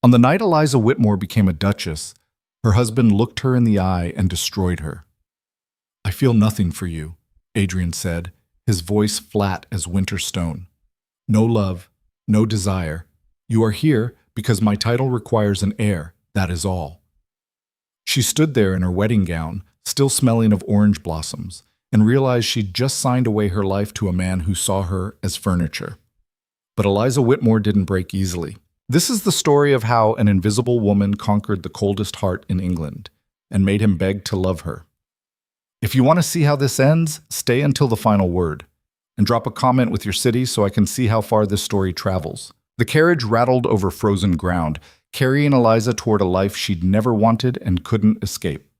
On the night Eliza Whitmore became a duchess, her husband looked her in the eye and destroyed her. "I feel nothing for you," Adrian said, his voice flat as winter stone. "No love, no desire. You are here because my title requires an heir, that is all." She stood there in her wedding gown, still smelling of orange blossoms, and realized she'd just signed away her life to a man who saw her as furniture. But Eliza Whitmore didn't break easily. This is the story of how an invisible woman conquered the coldest heart in England and made him beg to love her. If you want to see how this ends, stay until the final word, and drop a comment with your city so I can see how far this story travels. The carriage rattled over frozen ground, carrying Eliza toward a life she'd never wanted and couldn't escape.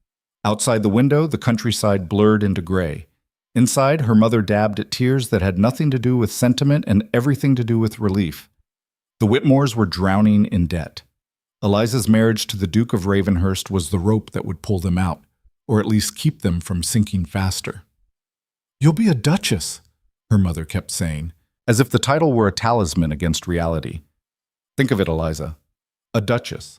Outside the window, the countryside blurred into gray. Inside, her mother dabbed at tears that had nothing to do with sentiment and everything to do with relief. The Whitmores were drowning in debt. Eliza's marriage to the Duke of Ravenhurst was the rope that would pull them out, or at least keep them from sinking faster. "You'll be a duchess," her mother kept saying, as if the title were a talisman against reality. "Think of it, Eliza. A duchess."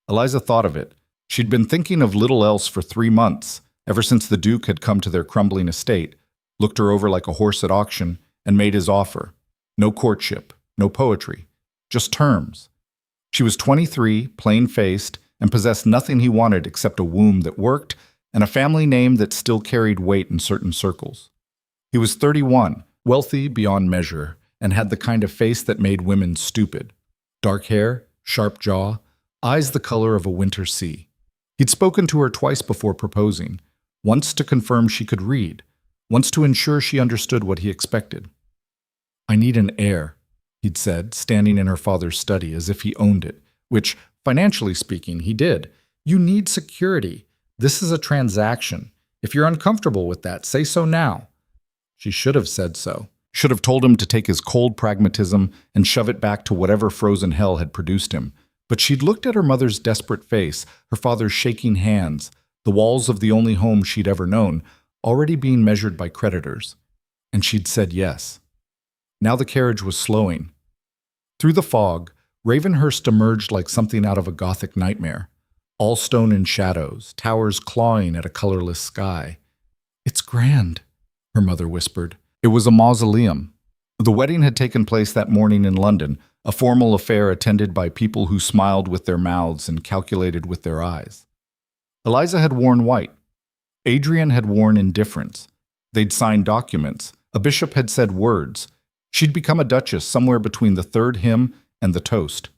Eliza thought of it. She'd been thinking of little else for 3 months, ever since the Duke had come to their crumbling estate, looked her over like a horse at auction, and made his offer. No courtship, no poetry, just terms. She was 23, plain-faced, and possessed nothing he wanted except a womb that worked and a family name that still carried weight in certain circles. He was 31, wealthy beyond measure, and had the kind of face that made women stupid. Dark hair, sharp jaw, eyes the color of a winter sea. He'd spoken to her twice before proposing, once to confirm she could read, once to ensure she understood what he expected. "I need an heir," he'd said, standing in her father's study as if he owned it, which, financially speaking, he did. "You need security. This is a transaction. If you're uncomfortable with that, say so now." She should have said so. Should have told him to take his cold pragmatism and shove it back to whatever frozen hell had produced him. But she'd looked at her mother's desperate face, her father's shaking hands, the walls of the only home she'd ever known, already being measured by creditors. And she'd said yes. Now the carriage was slowing. Through the fog, Ravenhurst emerged like something out of a Gothic nightmare. All stone and shadows, towers clawing at a colorless sky. "It's grand," her mother whispered. It was a mausoleum. The wedding had taken place that morning in London, a formal affair attended by people who smiled with their mouths and calculated with their eyes. Eliza had worn white. Adrian had worn indifference. They'd signed documents. A bishop had said words. She'd become a duchess somewhere between the third hymn and the toast.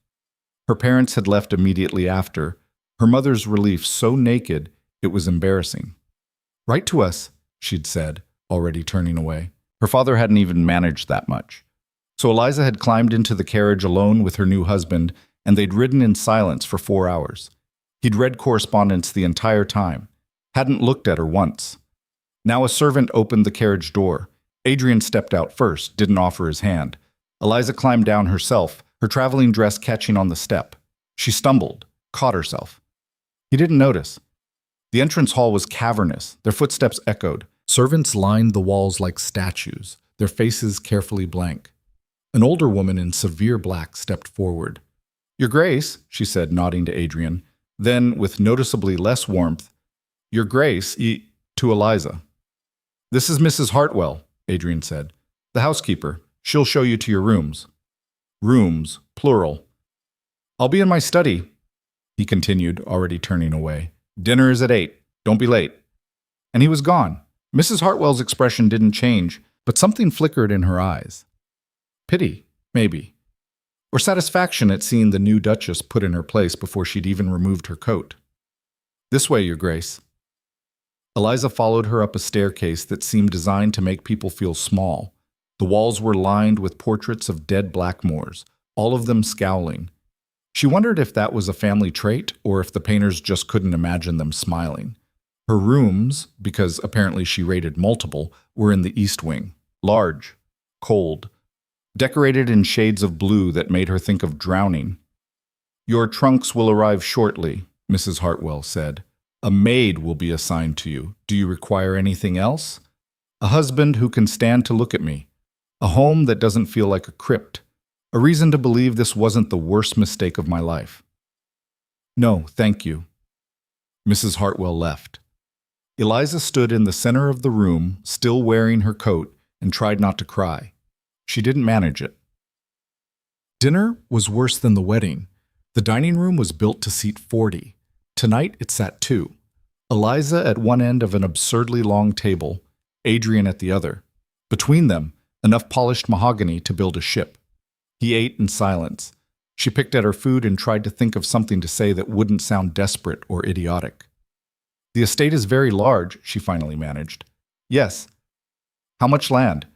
Her parents had left immediately after, her mother's relief so naked it was embarrassing. "Write to us," she'd said, already turning away. Her father hadn't even managed that much. So Eliza had climbed into the carriage alone with her new husband, and they'd ridden in silence for 4 hours. He'd read correspondence the entire time, hadn't looked at her once. Now a servant opened the carriage door. Adrian stepped out first, didn't offer his hand. Eliza climbed down herself, her traveling dress catching on the step. She stumbled, caught herself. He didn't notice. The entrance hall was cavernous. Their footsteps echoed. Servants lined the walls like statues, their faces carefully blank. An older woman in severe black stepped forward. "Your Grace," she said, nodding to Adrian. Then, with noticeably less warmth, "Your Grace," to Eliza. "This is Mrs. Hartwell," Adrian said. "The housekeeper. She'll show you to your rooms." Rooms, plural. "I'll be in my study," he continued, already turning away. "Dinner is at 8. Don't be late." And he was gone. Mrs. Hartwell's expression didn't change, but something flickered in her eyes. Pity, maybe. Or satisfaction at seeing the new Duchess put in her place before she'd even removed her coat. "This way, Your Grace." Eliza followed her up a staircase that seemed designed to make people feel small. The walls were lined with portraits of dead Blackmores, all of them scowling. She wondered if that was a family trait or if the painters just couldn't imagine them smiling. Her rooms, because apparently she rated multiple, were in the east wing. Large, cold, decorated in shades of blue that made her think of drowning. "Your trunks will arrive shortly," Mrs. Hartwell said. "A maid will be assigned to you. Do you require anything else?" "A husband who can stand to look at me. A home that doesn't feel like a crypt. A reason to believe this wasn't the worst mistake of my life. No, thank you. Mrs. Hartwell left. Eliza stood in the center of the room, still wearing her coat, and tried not to cry. She didn't manage it. Dinner was worse than the wedding. The dining room was built to seat 40. Tonight it sat 2. Eliza at one end of an absurdly long table, Adrian at the other. Between them, enough polished mahogany to build a ship. He ate in silence. She picked at her food and tried to think of something to say that wouldn't sound desperate or idiotic. The estate is very large, she finally managed. Yes. How much land?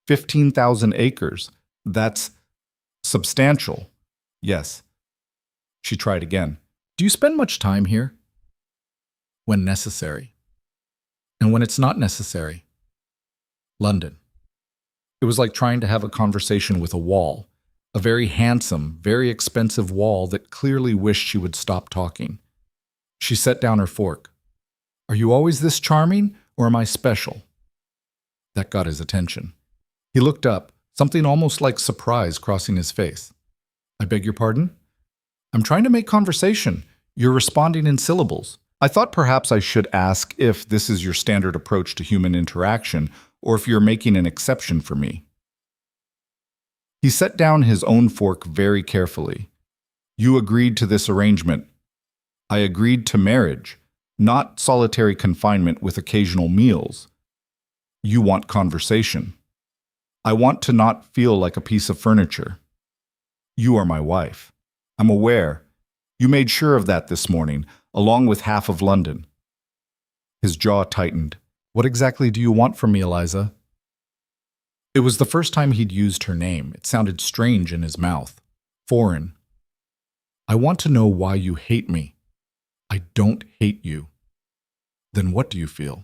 15,000 acres. That's substantial. Yes. She tried again. Do you spend much time here? When necessary. And when it's not necessary? London. It was like trying to have a conversation with a wall. A very handsome, very expensive wall that clearly wished she would stop talking. She set down her fork. Are you always this charming, or am I special? That got his attention. He looked up, something almost like surprise crossing his face. I beg your pardon? I'm trying to make conversation. You're responding in syllables. I thought perhaps I should ask if this is your standard approach to human interaction, or if you're making an exception for me. He set down his own fork very carefully. You agreed to this arrangement. I agreed to marriage, not solitary confinement with occasional meals. You want conversation. I want to not feel like a piece of furniture. You are my wife. I'm aware. You made sure of that this morning, along with half of London. His jaw tightened. What exactly do you want from me, Eliza? It was the first time he'd used her name. It sounded strange in his mouth. Foreign. I want to know why you hate me. I don't hate you. Then what do you feel?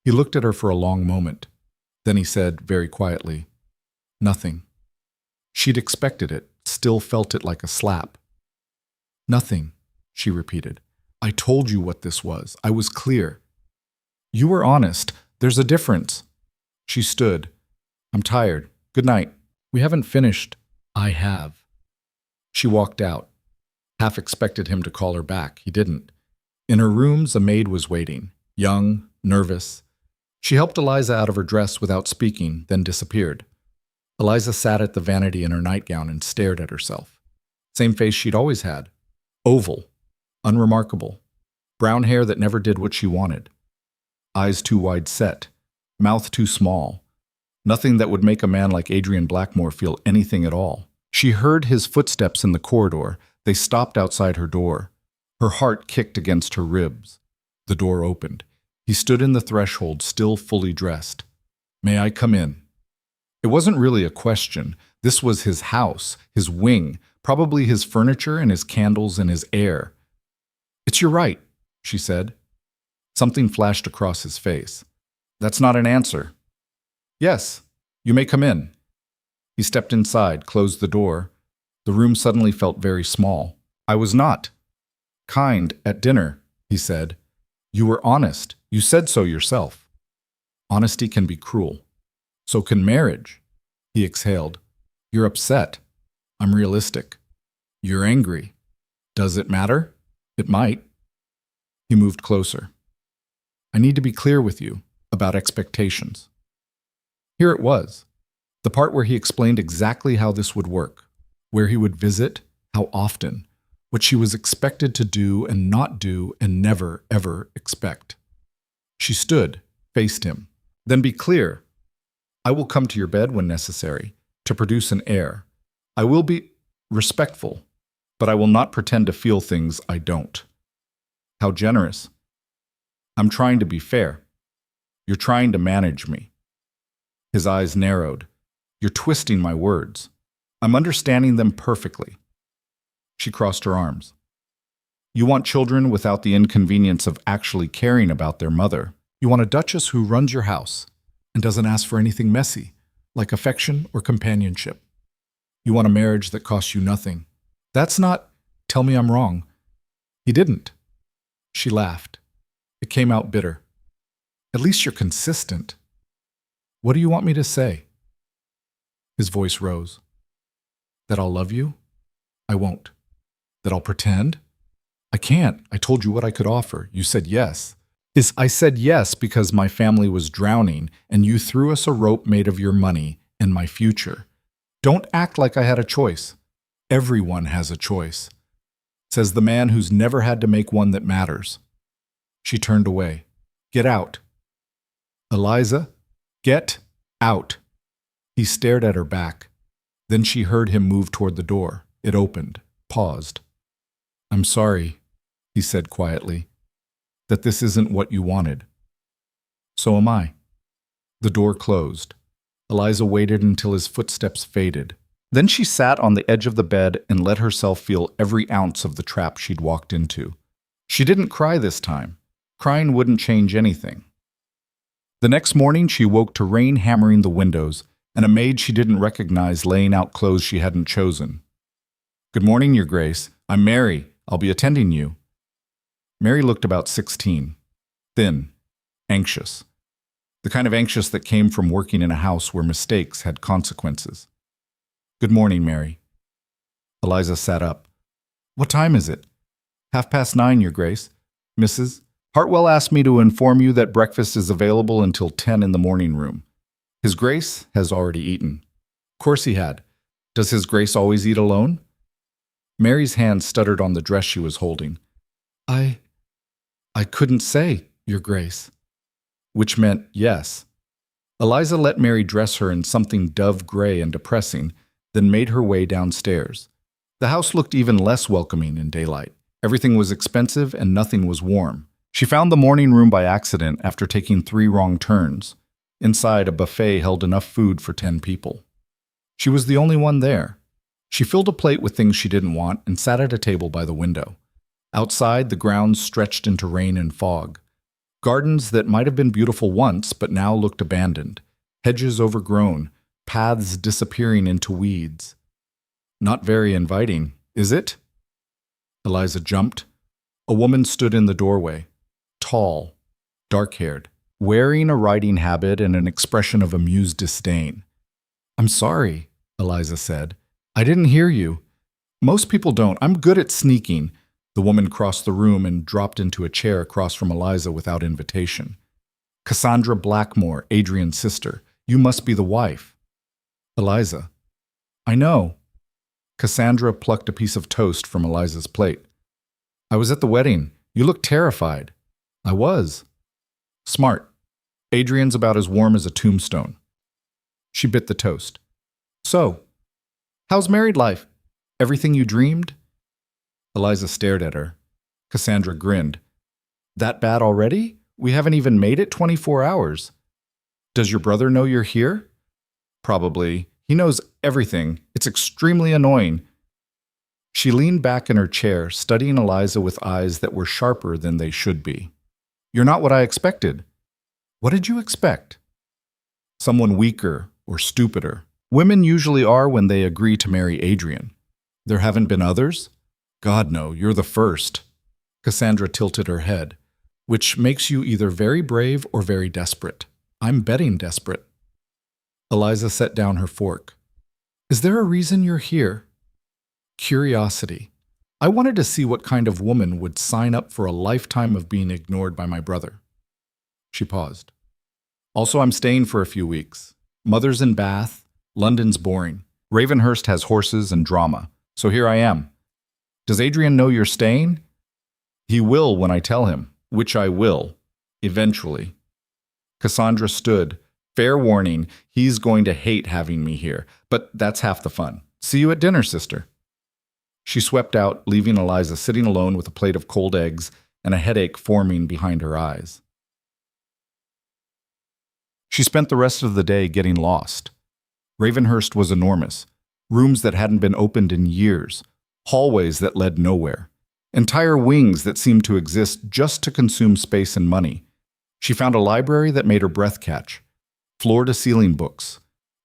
He looked at her for a long moment. Then he said, very quietly, nothing. She'd expected it, still felt it like a slap. Nothing, she repeated. I told you what this was. I was clear. You were honest. There's a difference. She stood. I'm tired. Good night. We haven't finished. I have. She walked out. Half expected him to call her back. He didn't. In her rooms, a maid was waiting, young, nervous. She helped Eliza out of her dress without speaking, then disappeared. Eliza sat at the vanity in her nightgown and stared at herself. Same face she'd always had. Oval. Unremarkable. Brown hair that never did what she wanted. Eyes too wide set. Mouth too small. Nothing that would make a man like Adrian Blackmore feel anything at all. She heard his footsteps in the corridor. They stopped outside her door. Her heart kicked against her ribs. The door opened. He stood in the threshold, still fully dressed. May I come in? It wasn't really a question. This was his house, his wing, probably his furniture and his candles and his air. It's your right, she said. Something flashed across his face. That's not an answer. Yes, you may come in. He stepped inside, closed the door. The room suddenly felt very small. I was not kind at dinner, he said. You were honest. You said so yourself. Honesty can be cruel. So can marriage. He exhaled. You're upset. I'm realistic. You're angry. Does it matter? It might. He moved closer. I need to be clear with you about expectations. Here it was, the part where he explained exactly how this would work, where he would visit, how often, what she was expected to do and not do and never, ever expect. She stood, faced him. Then be clear. I will come to your bed when necessary, to produce an heir. I will be respectful, but I will not pretend to feel things I don't. How generous. I'm trying to be fair. You're trying to manage me. His eyes narrowed. You're twisting my words. I'm understanding them perfectly. She crossed her arms. You want children without the inconvenience of actually caring about their mother. You want a duchess who runs your house and doesn't ask for anything messy, like affection or companionship. You want a marriage that costs you nothing. That's not, tell me I'm wrong. He didn't. She laughed. It came out bitter. At least you're consistent. What do you want me to say? His voice rose. That I'll love you? I won't. That I'll pretend? I can't. I told you what I could offer. You said yes. I said yes because my family was drowning and you threw us a rope made of your money and my future. Don't act like I had a choice. Everyone has a choice, says the man who's never had to make one that matters. She turned away. Get out. Eliza, get out. He stared at her back. Then she heard him move toward the door. It opened, paused. I'm sorry, he said quietly, that this isn't what you wanted. So am I. The door closed. Eliza waited until his footsteps faded. Then she sat on the edge of the bed and let herself feel every ounce of the trap she'd walked into. She didn't cry this time. Crying wouldn't change anything. The next morning, she woke to rain hammering the windows and a maid she didn't recognize laying out clothes she hadn't chosen. Good morning, Your Grace. I'm Mary. I'll be attending you. Mary looked about 16, thin, anxious. The kind of anxious that came from working in a house where mistakes had consequences. Good morning, Mary. Eliza sat up. What time is it? 9:30, Your Grace. Mrs. Hartwell asked me to inform you that breakfast is available until 10 in the morning room. His Grace has already eaten. Of course he had. Does His Grace always eat alone? Mary's hand stuttered on the dress she was holding. I couldn't say, Your Grace. Which meant yes. Eliza let Mary dress her in something dove gray and depressing, then made her way downstairs. The house looked even less welcoming in daylight. Everything was expensive and nothing was warm. She found the morning room by accident after taking 3 wrong turns. Inside, a buffet held enough food for 10 people. She was the only one there. She filled a plate with things she didn't want and sat at a table by the window. Outside, the grounds stretched into rain and fog. Gardens that might have been beautiful once but now looked abandoned. Hedges overgrown, paths disappearing into weeds. Not very inviting, is it? Eliza jumped. A woman stood in the doorway. Tall, dark-haired, wearing a riding habit and an expression of amused disdain. I'm sorry, Eliza said. I didn't hear you. Most people don't. I'm good at sneaking. The woman crossed the room and dropped into a chair across from Eliza without invitation. Cassandra Blackmore, Adrian's sister. You must be the wife. Eliza. I know. Cassandra plucked a piece of toast from Eliza's plate. I was at the wedding. You look terrified. I was. Smart. Adrian's about as warm as a tombstone. She bit the toast. So, how's married life? Everything you dreamed? Eliza stared at her. Cassandra grinned. That bad already? We haven't even made it 24 hours. Does your brother know you're here? Probably. He knows everything. It's extremely annoying. She leaned back in her chair, studying Eliza with eyes that were sharper than they should be. You're not what I expected. What did you expect? Someone weaker or stupider. Women usually are when they agree to marry Adrian. There haven't been others? God, no, you're the first. Cassandra tilted her head, which makes you either very brave or very desperate. I'm betting desperate. Eliza set down her fork. Is there a reason you're here? Curiosity. I wanted to see what kind of woman would sign up for a lifetime of being ignored by my brother. She paused. Also, I'm staying for a few weeks. Mother's in Bath. London's boring. Ravenhurst has horses and drama. So here I am. Does Adrian know you're staying? He will when I tell him, which I will, eventually. Cassandra stood. Fair warning, he's going to hate having me here, but that's half the fun. See you at dinner, sister. She swept out, leaving Eliza sitting alone with a plate of cold eggs and a headache forming behind her eyes. She spent the rest of the day getting lost. Ravenhurst was enormous. Rooms that hadn't been opened in years. Hallways that led nowhere. Entire wings that seemed to exist just to consume space and money. She found a library that made her breath catch. Floor-to-ceiling books.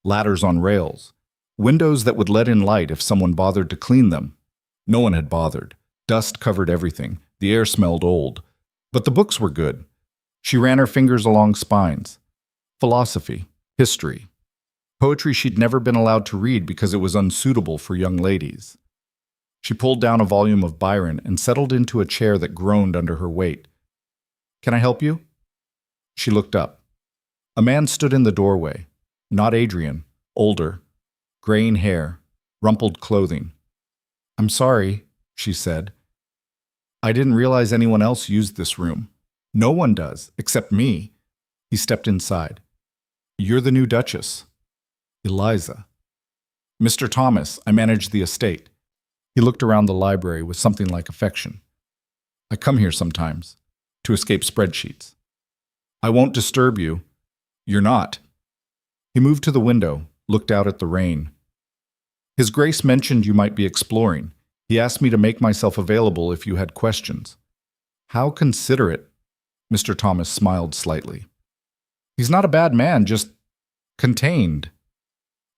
Ladders on rails. Windows that would let in light if someone bothered to clean them. No one had bothered. Dust covered everything. The air smelled old. But the books were good. She ran her fingers along spines. Philosophy. History. Poetry she'd never been allowed to read because it was unsuitable for young ladies. She pulled down a volume of Byron and settled into a chair that groaned under her weight. "Can I help you?" She looked up. A man stood in the doorway. Not Adrian, older, graying hair, rumpled clothing. "I'm sorry," she said. "I didn't realize anyone else used this room. No one does, except me." He stepped inside. "You're the new Duchess." "Eliza." "Mr. Thomas, I manage the estate." He looked around the library with something like affection. "I come here sometimes, to escape spreadsheets." "I won't disturb you." "You're not." He moved to the window, looked out at the rain. "His Grace mentioned you might be exploring. He asked me to make myself available if you had questions." "How considerate." Mr. Thomas smiled slightly. "He's not a bad man, just contained.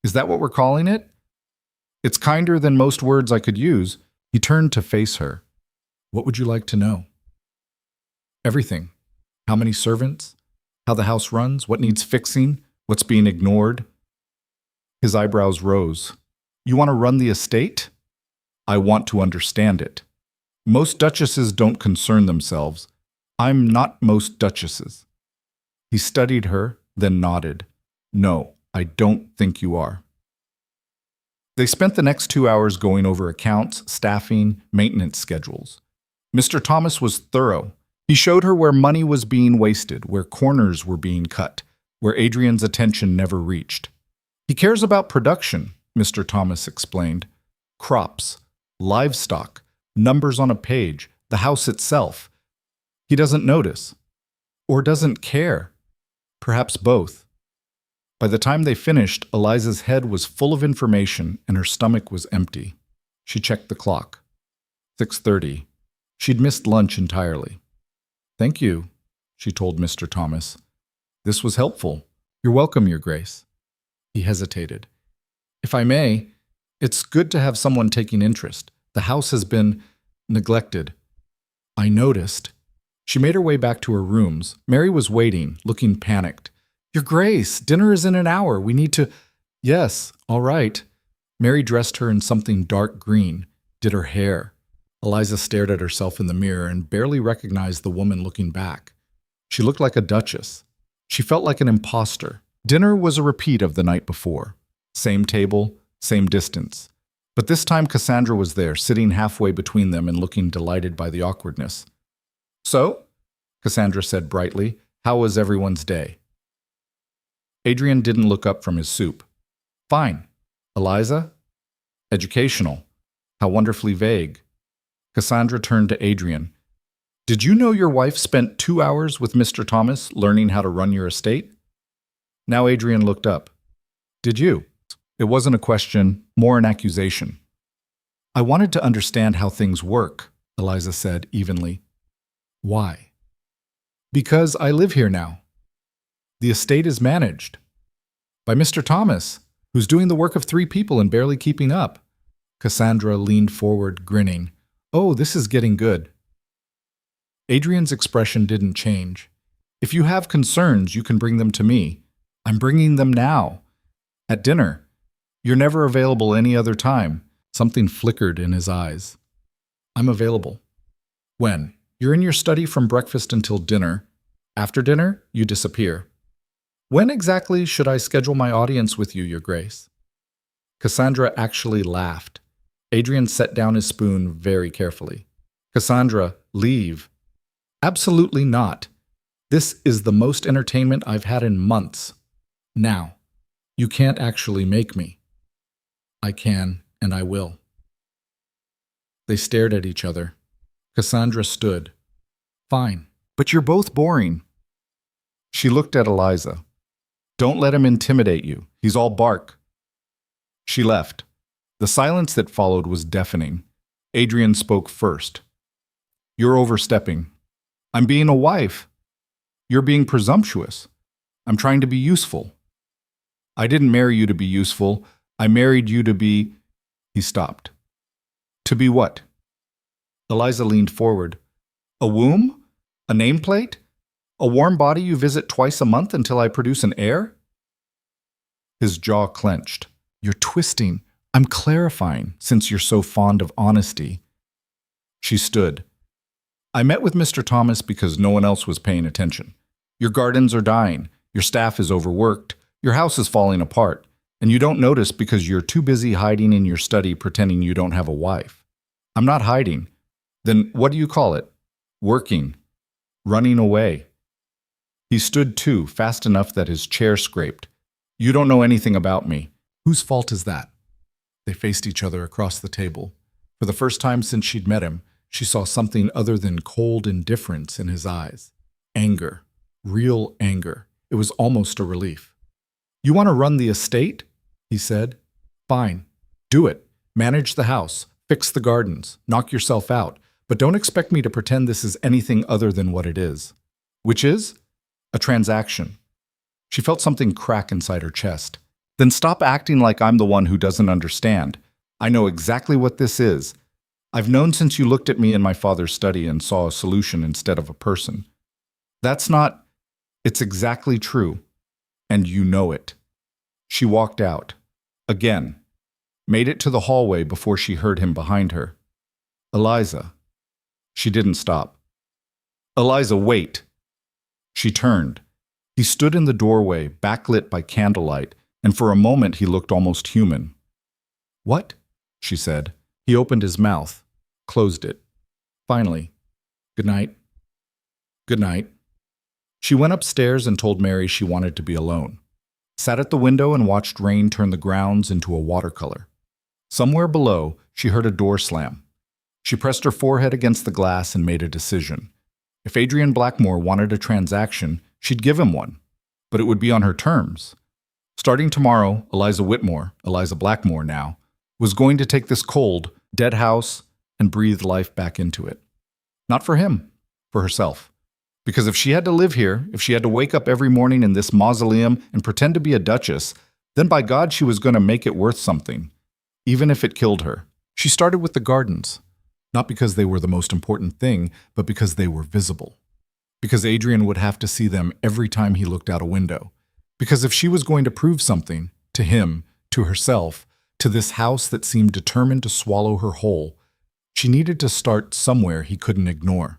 Is that what we're calling it? It's kinder than most words I could use." He turned to face her. "What would you like to know?" "Everything. How many servants? How the house runs? What needs fixing? What's being ignored?" His eyebrows rose. "You want to run the estate?" "I want to understand it. Most duchesses don't concern themselves. I'm not most duchesses." He studied her, then nodded. "No, I don't think you are." They spent the next 2 hours going over accounts, staffing, maintenance schedules. Mr. Thomas was thorough. He showed her where money was being wasted, where corners were being cut, where Adrian's attention never reached. "He cares about production," Mr. Thomas explained. "Crops, livestock, numbers on a page, the house itself. He doesn't notice. Or doesn't care. Perhaps both." By the time they finished, Eliza's head was full of information and her stomach was empty. She checked the clock. 6:30. She'd missed lunch entirely. "Thank you," she told Mr. Thomas. "This was helpful." "You're welcome, Your Grace." He hesitated. "If I may, it's good to have someone taking interest. The house has been neglected." "I noticed." She made her way back to her rooms. Mary was waiting, looking panicked. "Your Grace, dinner is in an hour. We need to—" "Yes, all right." Mary dressed her in something dark green, did her hair. Eliza stared at herself in the mirror and barely recognized the woman looking back. She looked like a duchess. She felt like an imposter. Dinner was a repeat of the night before. Same table, same distance. But this time Cassandra was there, sitting halfway between them and looking delighted by the awkwardness. "So," Cassandra said brightly, "how was everyone's day?" Adrian didn't look up from his soup. "Fine." "Eliza?" "Educational." "How wonderfully vague." Cassandra turned to Adrian. "Did you know your wife spent 2 hours with Mr. Thomas learning how to run your estate?" Now Adrian looked up. "Did you?" It wasn't a question, more an accusation. "I wanted to understand how things work," Eliza said evenly. "Why?" "Because I live here now. The estate is managed by Mr. Thomas, who's doing the work of 3 people and barely keeping up." Cassandra leaned forward, grinning. "Oh, this is getting good." Adrian's expression didn't change. "If you have concerns, you can bring them to me. I'm bringing them now. At dinner. You're never available any other time." Something flickered in his eyes. "I'm available." "When?" "You're in your study from breakfast until dinner. After dinner, you disappear." "When exactly should I schedule my audience with you, Your Grace?" Cassandra actually laughed. Adrian set down his spoon very carefully. "Cassandra, leave." "Absolutely not. This is the most entertainment I've had in months. Now, you can't actually make me." "I can, and I will." They stared at each other. Cassandra stood. "Fine, but you're both boring." She looked at Eliza. "Don't let him intimidate you. He's all bark." She left. The silence that followed was deafening. Adrian spoke first. "You're overstepping." "I'm being a wife." "You're being presumptuous." "I'm trying to be useful." "I didn't marry you to be useful. I married you to be—" He stopped. "To be what?" Eliza leaned forward. "A womb? A nameplate? A warm body you visit twice a month until I produce an heir?" His jaw clenched. You're twisting. I'm clarifying, since you're so fond of honesty. She stood. I met with Mr. Thomas because no one else was paying attention. Your gardens are dying. Your staff is overworked. Your house is falling apart. And you don't notice because you're too busy hiding in your study pretending you don't have a wife. I'm not hiding. Then what do you call it? Working. Running away. He stood too, fast enough that his chair scraped. You don't know anything about me. Whose fault is that? They faced each other across the table. For the first time since she'd met him, she saw something other than cold indifference in his eyes. Anger. Real anger. It was almost a relief. You want to run the estate? He said. Fine. Do it. Manage the house. Fix the gardens. Knock yourself out. But don't expect me to pretend this is anything other than what it is. Which is? A transaction. She felt something crack inside her chest. Then stop acting like I'm the one who doesn't understand. I know exactly what this is. I've known since you looked at me in my father's study and saw a solution instead of a person. That's not... It's exactly true. And you know it. She walked out. Again. Made it to the hallway before she heard him behind her. Eliza. She didn't stop. Eliza, wait. She turned. He stood in the doorway, backlit by candlelight, and for a moment he looked almost human. What? She said. He opened his mouth, closed it. Finally, good night. Good night. She went upstairs and told Mary she wanted to be alone. Sat at the window and watched rain turn the grounds into a watercolor. Somewhere below, she heard a door slam. She pressed her forehead against the glass and made a decision. If Adrian Blackmore wanted a transaction, she'd give him one, but it would be on her terms. Starting tomorrow, Eliza Whitmore, Eliza Blackmore now, was going to take this cold, dead house and breathe life back into it. Not for him, for herself. Because if she had to live here, if she had to wake up every morning in this mausoleum and pretend to be a duchess, then by God she was going to make it worth something, even if it killed her. She started with the gardens, not because they were the most important thing, but because they were visible. Because Adrian would have to see them every time he looked out a window. Because if she was going to prove something, to him, to herself, to this house that seemed determined to swallow her whole, she needed to start somewhere he couldn't ignore.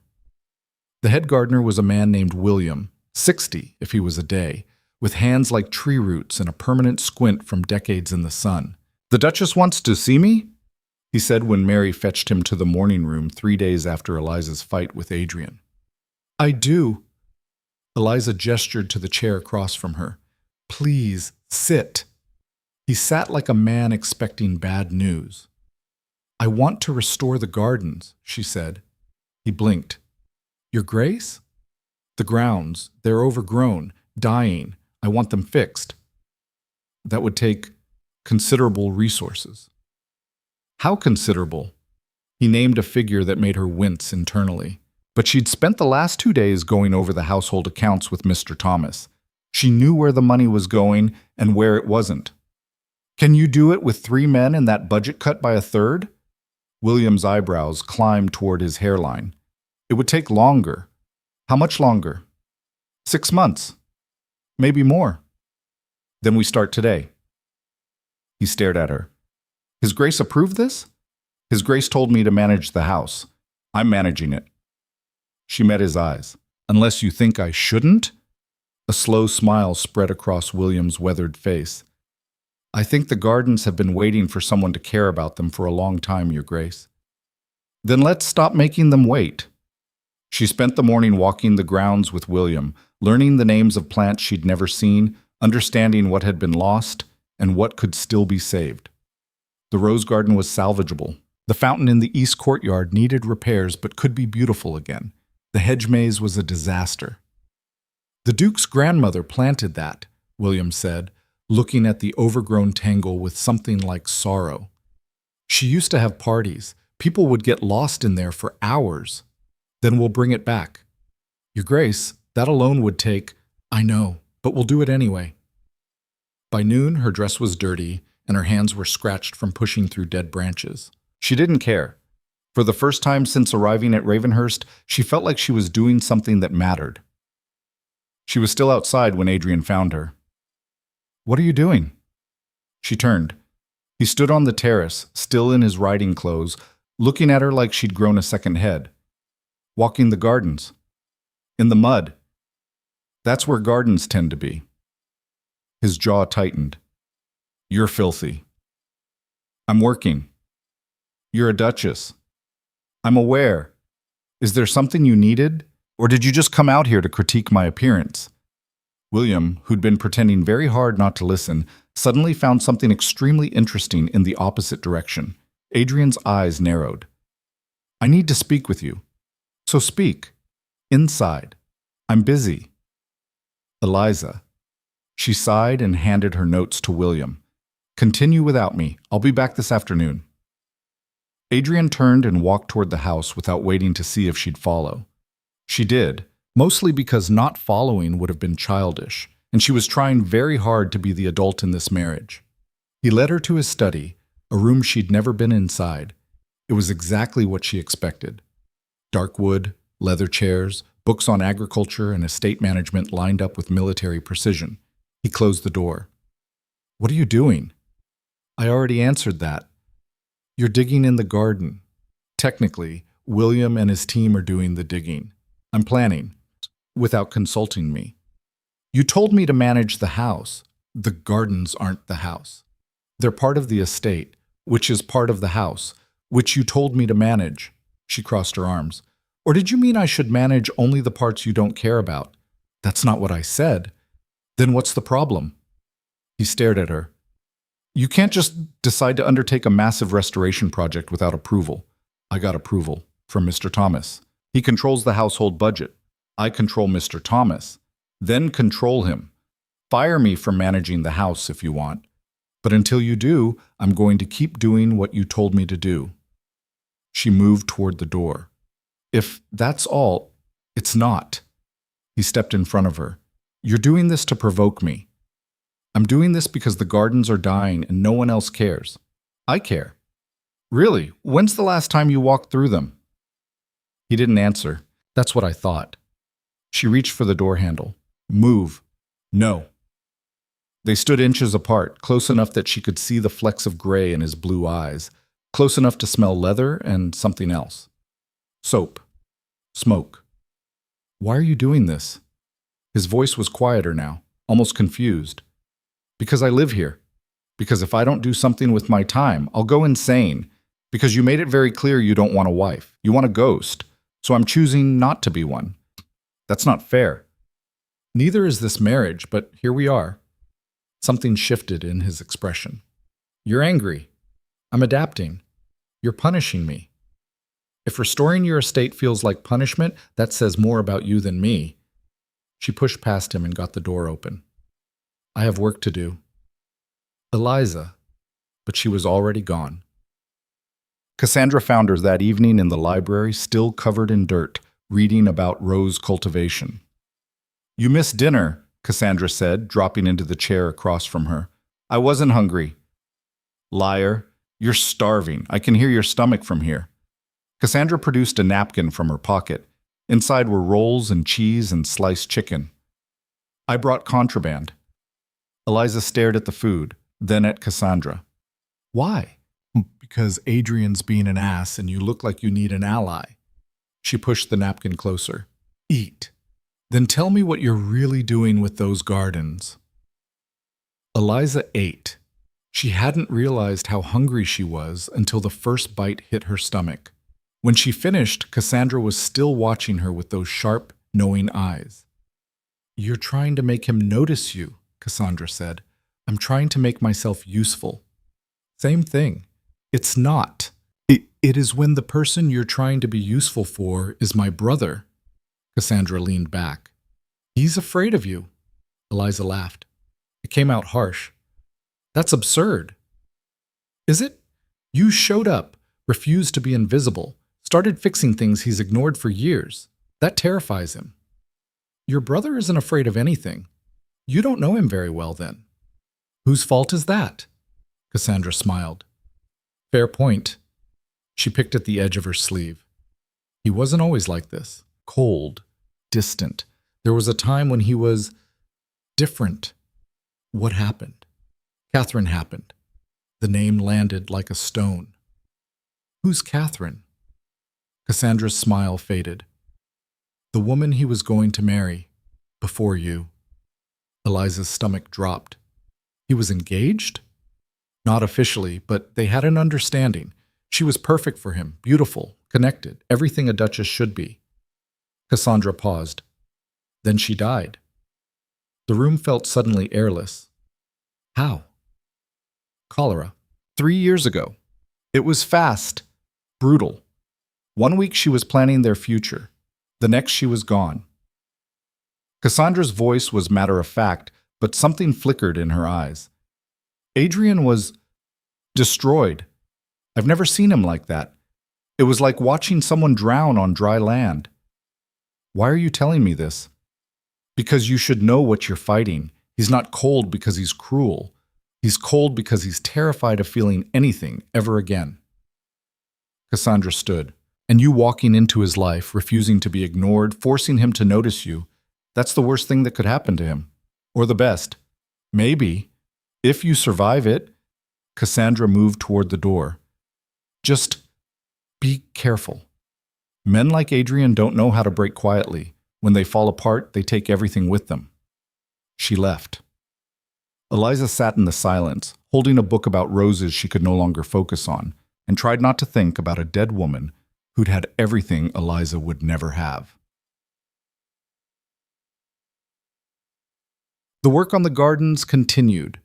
The head gardener was a man named William, 60 if he was a day, with hands like tree roots and a permanent squint from decades in the sun. The Duchess wants to see me? He said when Mary fetched him to the morning room 3 days after Eliza's fight with Adrian. I do. Eliza gestured to the chair across from her. Please, sit. He sat like a man expecting bad news. I want to restore the gardens, she said. He blinked. Your Grace? The grounds, they're overgrown, dying. I want them fixed. That would take considerable resources. How considerable? He named a figure that made her wince internally. But she'd spent the last 2 days going over the household accounts with Mr. Thomas. She knew where the money was going and where it wasn't. Can you do it with 3 men and that budget cut by a third? William's eyebrows climbed toward his hairline. It would take longer. How much longer? 6 months. Maybe more. Then we start today. He stared at her. His Grace approved this? His Grace told me to manage the house. I'm managing it. She met his eyes. Unless you think I shouldn't? A slow smile spread across William's weathered face. I think the gardens have been waiting for someone to care about them for a long time, Your Grace. Then let's stop making them wait. She spent the morning walking the grounds with William, learning the names of plants she'd never seen, understanding what had been lost and what could still be saved. The rose garden was salvageable. The fountain in the east courtyard needed repairs but could be beautiful again. The hedge maze was a disaster. The Duke's grandmother planted that, William said, looking at the overgrown tangle with something like sorrow. She used to have parties. People would get lost in there for hours. Then we'll bring it back. Your Grace, that alone would take... I know, but we'll do it anyway. By noon, her dress was dirty, and her hands were scratched from pushing through dead branches. She didn't care. For the first time since arriving at Ravenhurst, she felt like she was doing something that mattered. She was still outside when Adrian found her. What are you doing? She turned. He stood on the terrace, still in his riding clothes, looking at her like she'd grown a second head. Walking the gardens. In the mud. That's where gardens tend to be. His jaw tightened. You're filthy. I'm working. You're a duchess. I'm aware. Is there something you needed? Or did you just come out here to critique my appearance? William, who'd been pretending very hard not to listen, suddenly found something extremely interesting in the opposite direction. Adrian's eyes narrowed. I need to speak with you. So speak. Inside. I'm busy. Eliza. She sighed and handed her notes to William. Continue without me. I'll be back this afternoon. Adrian turned and walked toward the house without waiting to see if she'd follow. She did, mostly because not following would have been childish, and she was trying very hard to be the adult in this marriage. He led her to his study, a room she'd never been inside. It was exactly what she expected. Dark wood, leather chairs, books on agriculture and estate management lined up with military precision. He closed the door. What are you doing? I already answered that. You're digging in the garden. Technically, William and his team are doing the digging. I'm planning, without consulting me. You told me to manage the house. The gardens aren't the house. They're part of the estate, which is part of the house, which you told me to manage. She crossed her arms. Or did you mean I should manage only the parts you don't care about? That's not what I said. Then what's the problem? He stared at her. You can't just decide to undertake a massive restoration project without approval. I got approval from Mr. Thomas. He controls the household budget. I control Mr. Thomas. Then control him. Fire me for managing the house if you want. But until you do, I'm going to keep doing what you told me to do. She moved toward the door. If that's all, it's not. He stepped in front of her. You're doing this to provoke me. I'm doing this because the gardens are dying and no one else cares. I care. Really, when's the last time you walked through them? He didn't answer. That's what I thought. She reached for the door handle. Move. No. They stood inches apart, close enough that she could see the flecks of gray in his blue eyes, close enough to smell leather and something else. Soap. Smoke. Why are you doing this? His voice was quieter now, almost confused. Because I live here. Because if I don't do something with my time, I'll go insane. Because you made it very clear you don't want a wife. You want a ghost. So I'm choosing not to be one. That's not fair. Neither is this marriage, but here we are. Something shifted in his expression. You're angry. I'm adapting. You're punishing me. If restoring your estate feels like punishment, that says more about you than me. She pushed past him and got the door open. I have work to do. Eliza. But she was already gone. Cassandra found her that evening in the library, still covered in dirt, reading about rose cultivation. You missed dinner, Cassandra said, dropping into the chair across from her. I wasn't hungry. Liar. You're starving. I can hear your stomach from here. Cassandra produced a napkin from her pocket. Inside were rolls and cheese and sliced chicken. I brought contraband. Eliza stared at the food, then at Cassandra. Why? Because Adrian's being an ass and you look like you need an ally. She pushed the napkin closer. Eat. Then tell me what you're really doing with those gardens. Eliza ate. She hadn't realized how hungry she was until the first bite hit her stomach. When she finished, Cassandra was still watching her with those sharp, knowing eyes. You're trying to make him notice you, Cassandra said. I'm trying to make myself useful. Same thing. It's not. It is when the person you're trying to be useful for is my brother. Cassandra leaned back. He's afraid of you. Eliza laughed. It came out harsh. That's absurd. Is it? You showed up, refused to be invisible, started fixing things he's ignored for years. That terrifies him. Your brother isn't afraid of anything. You don't know him very well then. Whose fault is that? Cassandra smiled. Fair point. She picked at the edge of her sleeve. He wasn't always like this. Cold, distant. There was a time when he was different. What happened? Catherine happened. The name landed like a stone. Who's Catherine? Cassandra's smile faded. The woman he was going to marry. Before you. Eliza's stomach dropped. He was engaged? Not officially, but they had an understanding. She was perfect for him, beautiful, connected, everything a duchess should be. Cassandra paused. Then she died. The room felt suddenly airless. How? Cholera. 3 years ago. It was fast, brutal. 1 week she was planning their future. The next she was gone. Cassandra's voice was matter-of-fact, but something flickered in her eyes. Adrian was destroyed. I've never seen him like that. It was like watching someone drown on dry land. Why are you telling me this? Because you should know what you're fighting. He's not cold because he's cruel. He's cold because he's terrified of feeling anything ever again. Cassandra stood. And you walking into his life, refusing to be ignored, forcing him to notice you, that's the worst thing that could happen to him. Or the best. Maybe. If you survive it. Cassandra moved toward the door. Just be careful. Men like Adrian don't know how to break quietly. When they fall apart, they take everything with them. She left. Eliza sat in the silence, holding a book about roses she could no longer focus on, and tried not to think about a dead woman who'd had everything Eliza would never have. The work on the gardens continued.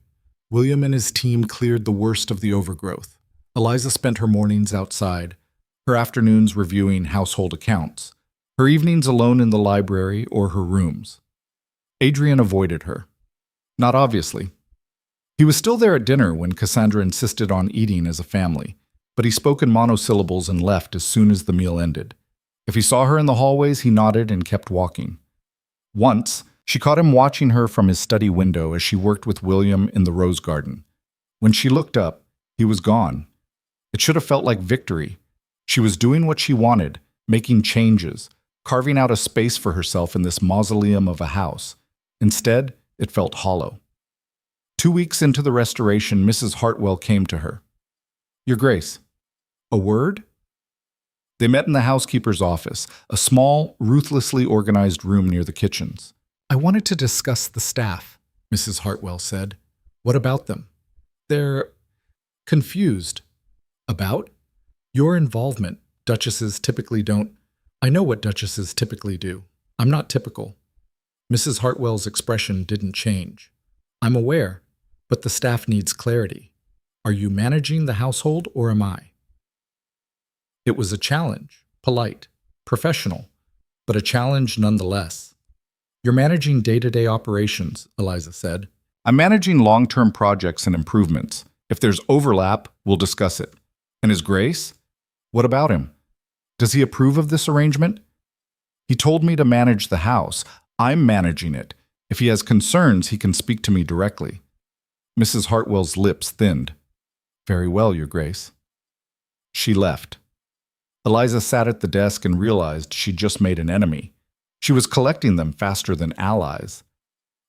William and his team cleared the worst of the overgrowth. Eliza spent her mornings outside, her afternoons reviewing household accounts, her evenings alone in the library or her rooms. Adrian avoided her. Not obviously. He was still there at dinner when Cassandra insisted on eating as a family, but he spoke in monosyllables and left as soon as the meal ended. If he saw her in the hallways, he nodded and kept walking. Once, she caught him watching her from his study window as she worked with William in the rose garden. When she looked up, he was gone. It should have felt like victory. She was doing what she wanted, making changes, carving out a space for herself in this mausoleum of a house. Instead, it felt hollow. 2 weeks into the restoration, Mrs. Hartwell came to her. Your Grace. A word? They met in the housekeeper's office, a small, ruthlessly organized room near the kitchens. I wanted to discuss the staff, Mrs. Hartwell said. What about them? They're confused. About? Your involvement. Duchesses typically don't. I know what duchesses typically do. I'm not typical. Mrs. Hartwell's expression didn't change. I'm aware, but the staff needs clarity. Are you managing the household or am I? It was a challenge, polite, professional, but a challenge nonetheless. You're managing day-to-day operations, Eliza said. I'm managing long-term projects and improvements. If there's overlap, we'll discuss it. And His Grace? What about him? Does he approve of this arrangement? He told me to manage the house. I'm managing it. If he has concerns, he can speak to me directly. Mrs. Hartwell's lips thinned. Very well, Your Grace. She left. Eliza sat at the desk and realized she'd just made an enemy. She was collecting them faster than allies.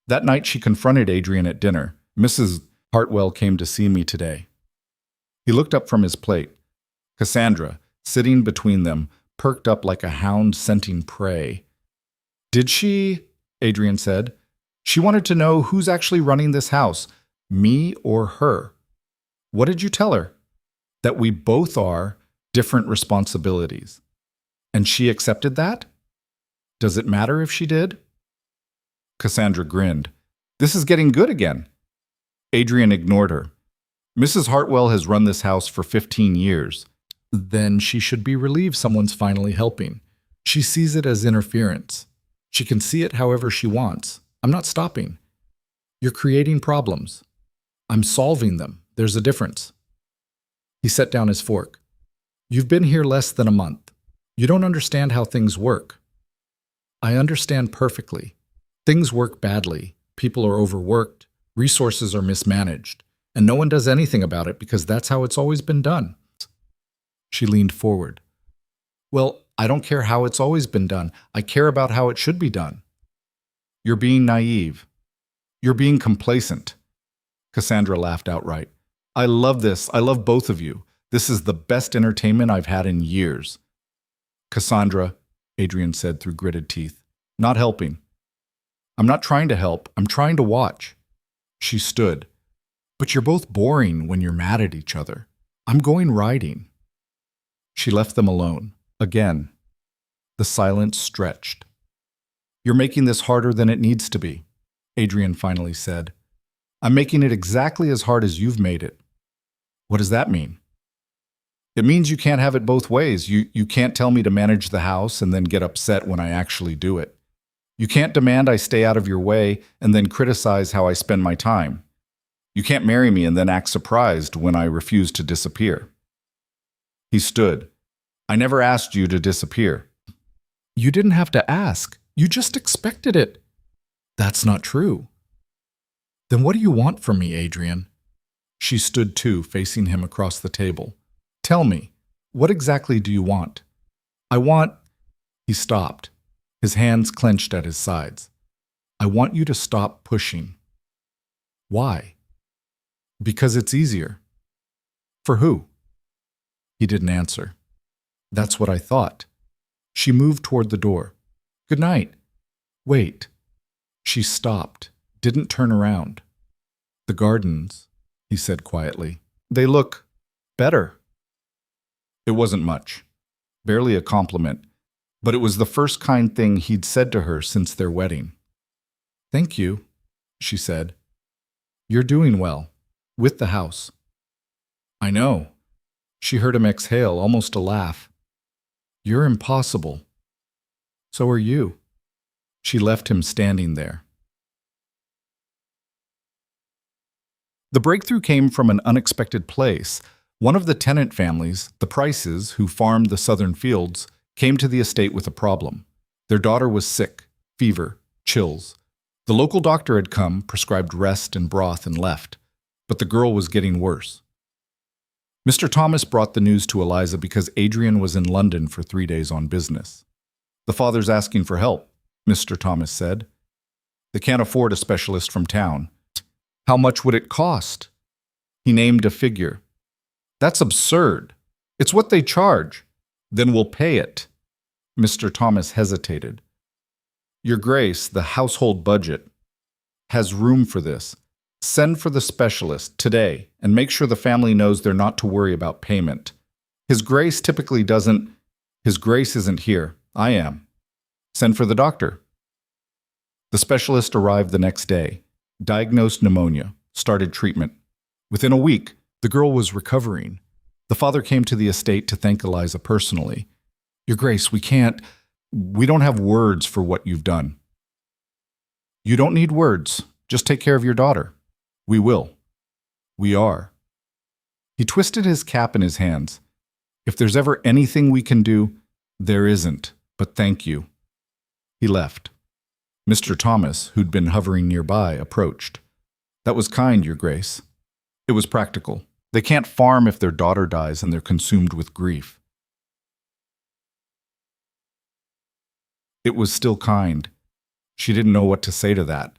That night she confronted Adrian at dinner. Mrs. Hartwell came to see me today. He looked up from his plate. Cassandra, sitting between them, perked up like a hound scenting prey. Did she? Adrian said. She wanted to know who's actually running this house, me or her. What did you tell her? That we both are different responsibilities. And she accepted that? Does it matter if she did? Cassandra grinned. This is getting good again. Adrian ignored her. Mrs. Hartwell has run this house for 15 years. Then she should be relieved someone's finally helping. She sees it as interference. She can see it however she wants. I'm not stopping. You're creating problems. I'm solving them. There's a difference. He set down his fork. You've been here less than a month. You don't understand how things work. I understand perfectly. Things work badly. People are overworked. Resources are mismanaged. And no one does anything about it because that's how it's always been done. She leaned forward. Well, I don't care how it's always been done. I care about how it should be done. You're being naive. You're being complacent. Cassandra laughed outright. I love this. I love both of you. This is the best entertainment I've had in years. Cassandra, Adrian said through gritted teeth, not helping. I'm not trying to help. I'm trying to watch. She stood. But you're both boring when you're mad at each other. I'm going riding. She left them alone. Again. The silence stretched. You're making this harder than it needs to be, Adrian finally said. I'm making it exactly as hard as you've made it. What does that mean? It means you can't have it both ways. You can't tell me to manage the house and then get upset when I actually do it. You can't demand I stay out of your way and then criticize how I spend my time. You can't marry me and then act surprised when I refuse to disappear. He stood. I never asked you to disappear. You didn't have to ask. You just expected it. That's not true. Then what do you want from me, Adrian? She stood too, facing him across the table. Tell me, what exactly do you want? I want... He stopped, his hands clenched at his sides. I want you to stop pushing. Why? Because it's easier. For who? He didn't answer. That's what I thought. She moved toward the door. Good night. Wait. She stopped, didn't turn around. The gardens, he said quietly. They look better. It wasn't much, barely a compliment, but it was the first kind thing he'd said to her since their wedding. Thank you, she said. You're doing well, with the house. I know. She heard him exhale, almost a laugh. You're impossible. So are you. She left him standing there. The breakthrough came from an unexpected place. One of the tenant families, the Prices, who farmed the southern fields, came to the estate with a problem. Their daughter was sick, fever, chills. The local doctor had come, prescribed rest and broth, and left. But the girl was getting worse. Mr. Thomas brought the news to Eliza because Adrian was in London for 3 days on business. The father's asking for help, Mr. Thomas said. They can't afford a specialist from town. How much would it cost? He named a figure. That's absurd. It's what they charge. Then we'll pay it. Mr. Thomas hesitated. Your Grace, the household budget has room for this. Send for the specialist today and make sure the family knows they're not to worry about payment. His Grace typically doesn't. His Grace isn't here. I am. Send for the doctor. The specialist arrived the next day, diagnosed pneumonia, started treatment. Within a week, the girl was recovering. The father came to the estate to thank Eliza personally. Your Grace, we don't have words for what you've done. You don't need words. Just take care of your daughter. We will. We are. He twisted his cap in his hands. If there's ever anything we can do, there isn't, but thank you. He left. Mr. Thomas, who'd been hovering nearby, approached. That was kind, Your Grace. It was practical. They can't farm if their daughter dies and they're consumed with grief. It was still kind. She didn't know what to say to that.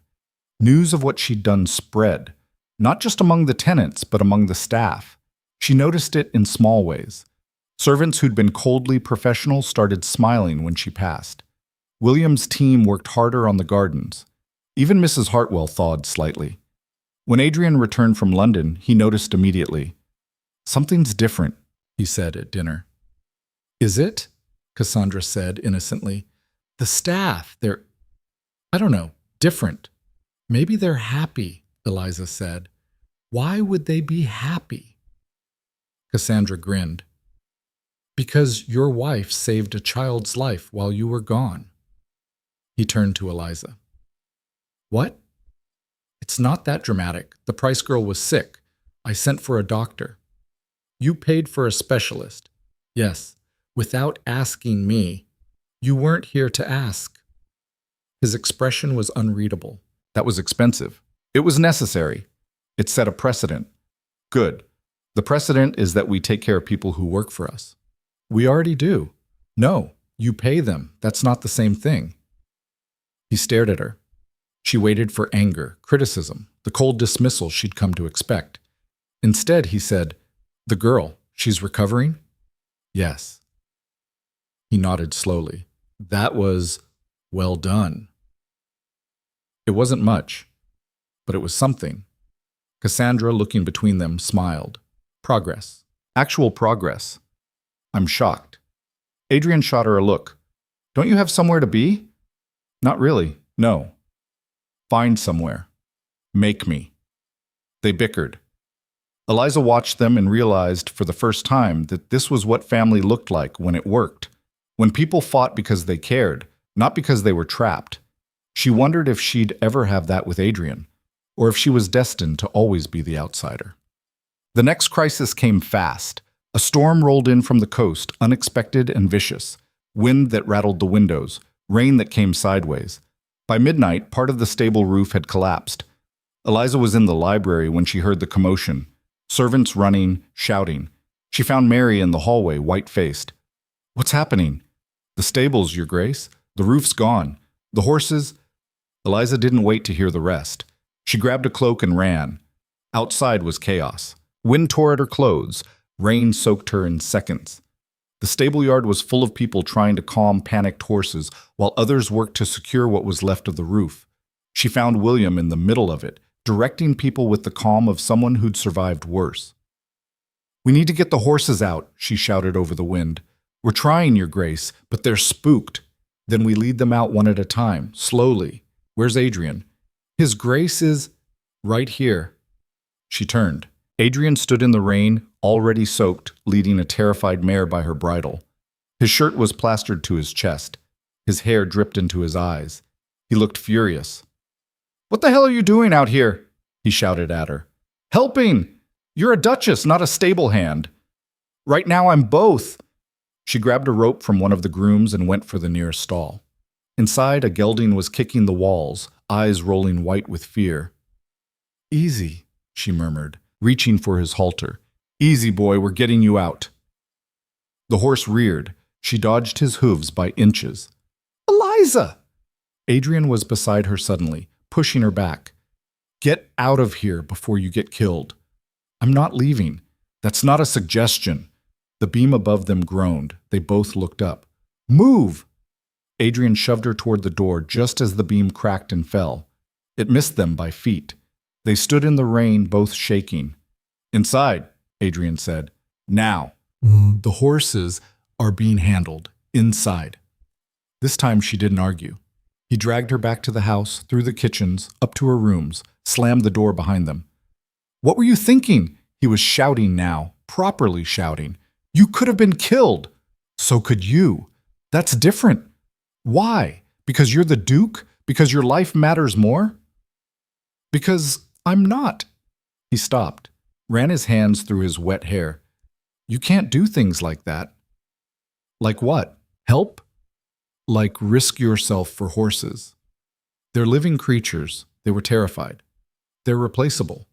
News of what she'd done spread, not just among the tenants, but among the staff. She noticed it in small ways. Servants who'd been coldly professional started smiling when she passed. William's team worked harder on the gardens. Even Mrs. Hartwell thawed slightly. When Adrian returned from London, he noticed immediately. Something's different, he said at dinner. Is it? Cassandra said innocently. The staff, I don't know, different. Maybe they're happy, Eliza said. Why would they be happy? Cassandra grinned. Because your wife saved a child's life while you were gone. He turned to Eliza. What? It's not that dramatic. The Price girl was sick. I sent for a doctor. You paid for a specialist. Yes, without asking me. You weren't here to ask. His expression was unreadable. That was expensive. It was necessary. It set a precedent. Good. The precedent is that we take care of people who work for us. We already do. No, you pay them. That's not the same thing. He stared at her. She waited for anger, criticism, the cold dismissal she'd come to expect. Instead, he said, "The girl, she's recovering?" "Yes." He nodded slowly. "That was well done." It wasn't much, but it was something. Cassandra, looking between them, smiled. Progress. Actual progress. "I'm shocked." Adrian shot her a look. "Don't you have somewhere to be?" "Not really, no." "Find somewhere. Make me." They bickered. Eliza watched them and realized for the first time that this was what family looked like when it worked. When people fought because they cared, not because they were trapped. She wondered if she'd ever have that with Adrian, or if she was destined to always be the outsider. The next crisis came fast. A storm rolled in from the coast, unexpected and vicious. Wind that rattled the windows, rain that came sideways. By midnight, part of the stable roof had collapsed. Eliza was in the library when she heard the commotion. Servants running, shouting. She found Mary in the hallway, white-faced. "What's happening?" "The stables, Your Grace. The roof's gone. The horses—" Eliza didn't wait to hear the rest. She grabbed a cloak and ran. Outside was chaos. Wind tore at her clothes. Rain soaked her in seconds. The stable yard was full of people trying to calm panicked horses, while others worked to secure what was left of the roof. She found William in the middle of it, directing people with the calm of someone who'd survived worse. "We need to get the horses out," she shouted over the wind. "We're trying, Your Grace, but they're spooked. Then we lead them out one at a time, slowly. Where's Adrian?" "His Grace is right here." She turned. Adrian stood in the rain, already soaked, leading a terrified mare by her bridle. His shirt was plastered to his chest. His hair dripped into his eyes. He looked furious. "What the hell are you doing out here?" he shouted at her. "Helping! You're a duchess, not a stable hand." "Right now I'm both." She grabbed a rope from one of the grooms and went for the nearest stall. Inside, a gelding was kicking the walls, eyes rolling white with fear. "Easy," she murmured, reaching for his halter. "Easy, boy, we're getting you out." The horse reared. She dodged his hooves by inches. "Eliza!" Adrian was beside her suddenly, pushing her back. "Get out of here before you get killed." "I'm not leaving. That's not a suggestion." The beam above them groaned. They both looked up. "Move!" Adrian shoved her toward the door just as the beam cracked and fell. It missed them by feet. They stood in the rain, both shaking. "Inside," Adrian said. "Now." "The horses are being handled. Inside." This time she didn't argue. He dragged her back to the house, through the kitchens, up to her rooms, slammed the door behind them. "What were you thinking?" He was shouting now, properly shouting. "You could have been killed." "So could you. That's different." "Why? Because you're the Duke? Because your life matters more?" "Because I'm not." He stopped, ran his hands through his wet hair. "You can't do things like that." "Like what? Help?" "Like risk yourself for horses. They're living creatures. They were terrified. They're replaceable.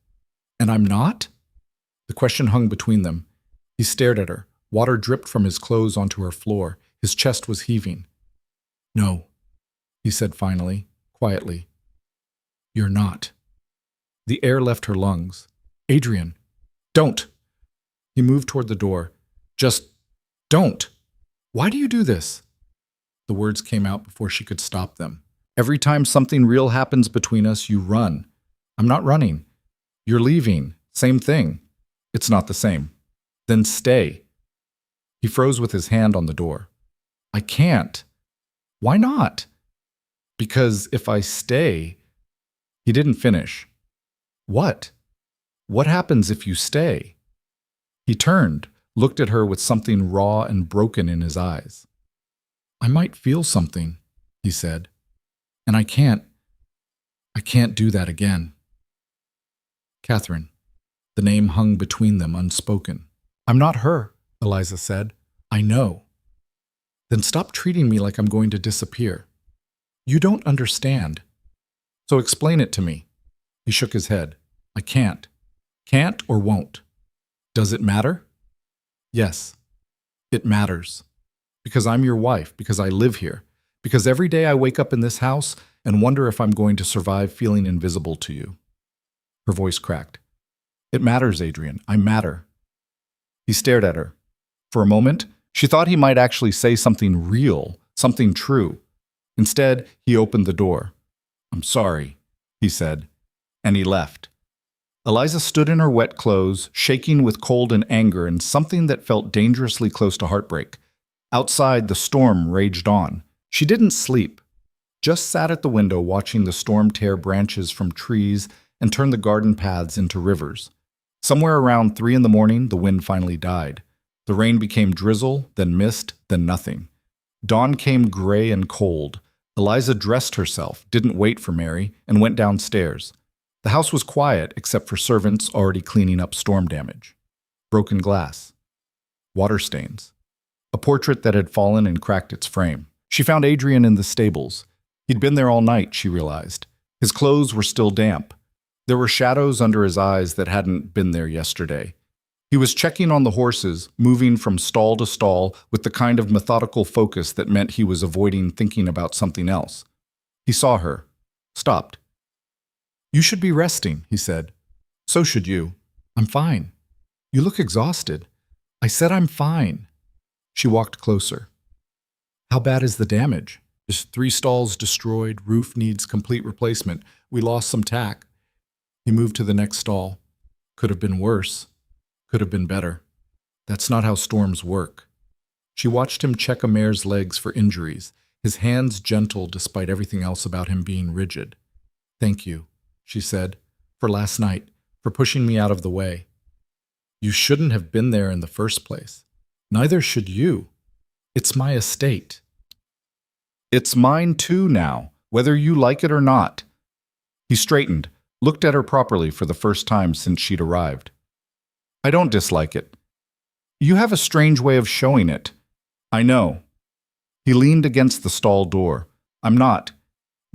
And I'm not?" The question hung between them. He stared at her. Water dripped from his clothes onto her floor. His chest was heaving. "No," he said finally, quietly. "You're not." The air left her lungs. "Adrian, don't!" He moved toward the door. "Just don't! Why do you do this?" The words came out before she could stop them. "Every time something real happens between us, you run." "I'm not running." "You're leaving. Same thing." "It's not the same." "Then stay." He froze with his hand on the door. "I can't." "Why not?" "Because if I stay—" He didn't finish. "What? What happens if you stay?" He turned, looked at her with something raw and broken in his eyes. "I might feel something," he said. "And I can't do that again." Catherine. The name hung between them unspoken. "I'm not her," Eliza said. "I know." "Then stop treating me like I'm going to disappear." "You don't understand." "So explain it to me." He shook his head. "I can't. Can't or won't." "Does it matter?" "Yes. It matters. Because I'm your wife, because I live here, because every day I wake up in this house and wonder if I'm going to survive feeling invisible to you." Her voice cracked. It matters, Adrian. I matter. He stared at her. For a moment, she thought he might actually say something real, something true. Instead, he opened the door. I'm sorry, he said, and he left. Eliza stood in her wet clothes, shaking with cold and anger and something that felt dangerously close to heartbreak. Outside, the storm raged on. She didn't sleep, just sat at the window watching the storm tear branches from trees and turn the garden paths into rivers. Somewhere around 3 in the morning, the wind finally died. The rain became drizzle, then mist, then nothing. Dawn came gray and cold. Eliza dressed herself, didn't wait for Mary, and went downstairs. The house was quiet except for servants already cleaning up storm damage. Broken glass. Water stains. A portrait that had fallen and cracked its frame. She found Adrian in the stables. He'd been there all night, she realized. His clothes were still damp. There were shadows under his eyes that hadn't been there yesterday. He was checking on the horses, moving from stall to stall with the kind of methodical focus that meant he was avoiding thinking about something else. He saw her. Stopped. You should be resting, he said. So should you. I'm fine. You look exhausted. I said I'm fine. She walked closer. How bad is the damage? Just 3 stalls destroyed, roof needs complete replacement. We lost some tack. He moved to the next stall. Could have been worse. Could have been better. That's not how storms work. She watched him check a mare's legs for injuries, his hands gentle despite everything else about him being rigid. Thank you, she said, for last night, for pushing me out of the way. You shouldn't have been there in the first place. Neither should you. It's my estate. It's mine too now, whether you like it or not. He straightened, looked at her properly for the first time since she'd arrived. I don't dislike it. You have a strange way of showing it. I know. He leaned against the stall door. I'm not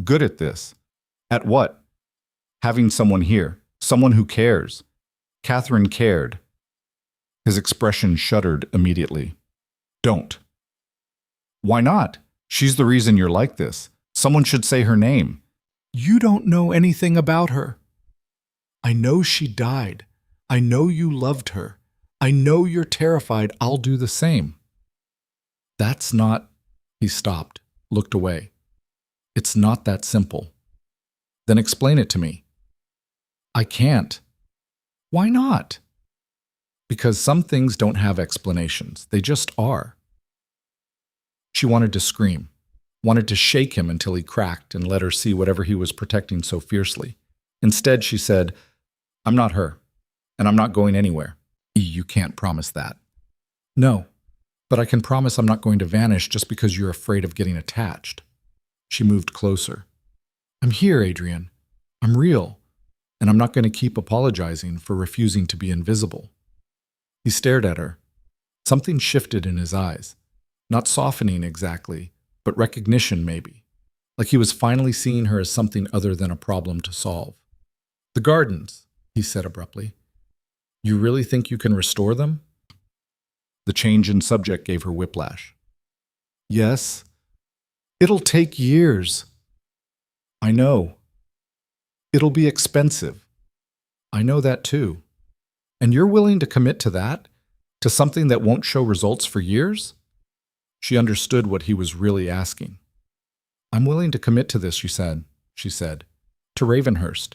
good at this. At what? Having someone here, someone who cares. Catherine cared. His expression shuddered immediately. Don't. Why not? She's the reason you're like this. Someone should say her name. You don't know anything about her. I know she died. I know you loved her. I know you're terrified I'll do the same. That's not... He stopped, looked away. It's not that simple. Then explain it to me. I can't. Why not? Because some things don't have explanations. They just are. She wanted to scream, wanted to shake him until he cracked and let her see whatever he was protecting so fiercely. Instead, she said, I'm not her, and I'm not going anywhere. You can't promise that. No, but I can promise I'm not going to vanish just because you're afraid of getting attached. She moved closer. I'm here, Adrian. I'm real, and I'm not going to keep apologizing for refusing to be invisible. He stared at her. Something shifted in his eyes. Not softening exactly, but recognition maybe. Like he was finally seeing her as something other than a problem to solve. The gardens, he said abruptly. You really think you can restore them? The change in subject gave her whiplash. Yes. It'll take years. I know. It'll be expensive. I know that too. And you're willing to commit to that? To something that won't show results for years? She understood what he was really asking. I'm willing to commit to this, she said, to Ravenhurst,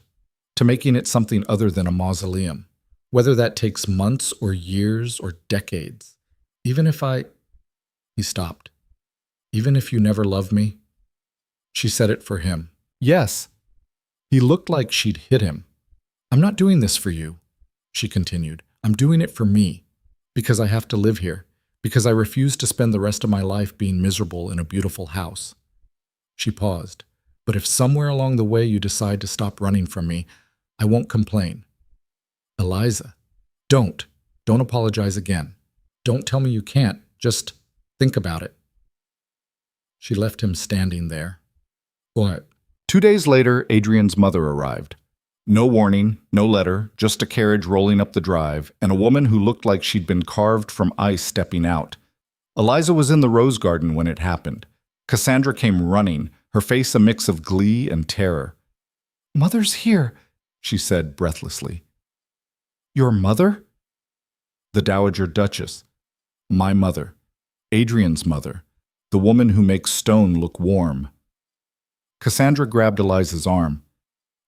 to making it something other than a mausoleum, whether that takes months or years or decades. Even if He stopped. Even if you never love me? She said it for him. Yes. He looked like she'd hit him. I'm not doing this for you, she continued. I'm doing it for me, because I have to live here. Because I refuse to spend the rest of my life being miserable in a beautiful house. She paused. But if somewhere along the way you decide to stop running from me, I won't complain. Eliza, don't apologize again. Don't tell me you can't. Just think about it. She left him standing there. What? 2 days later, Adrian's mother arrived. No warning, no letter, just a carriage rolling up the drive, and a woman who looked like she'd been carved from ice stepping out. Eliza was in the rose garden when it happened. Cassandra came running, her face a mix of glee and terror. Mother's here, she said breathlessly. Your mother? The Dowager Duchess. My mother. Adrian's mother. The woman who makes stone look warm. Cassandra grabbed Eliza's arm.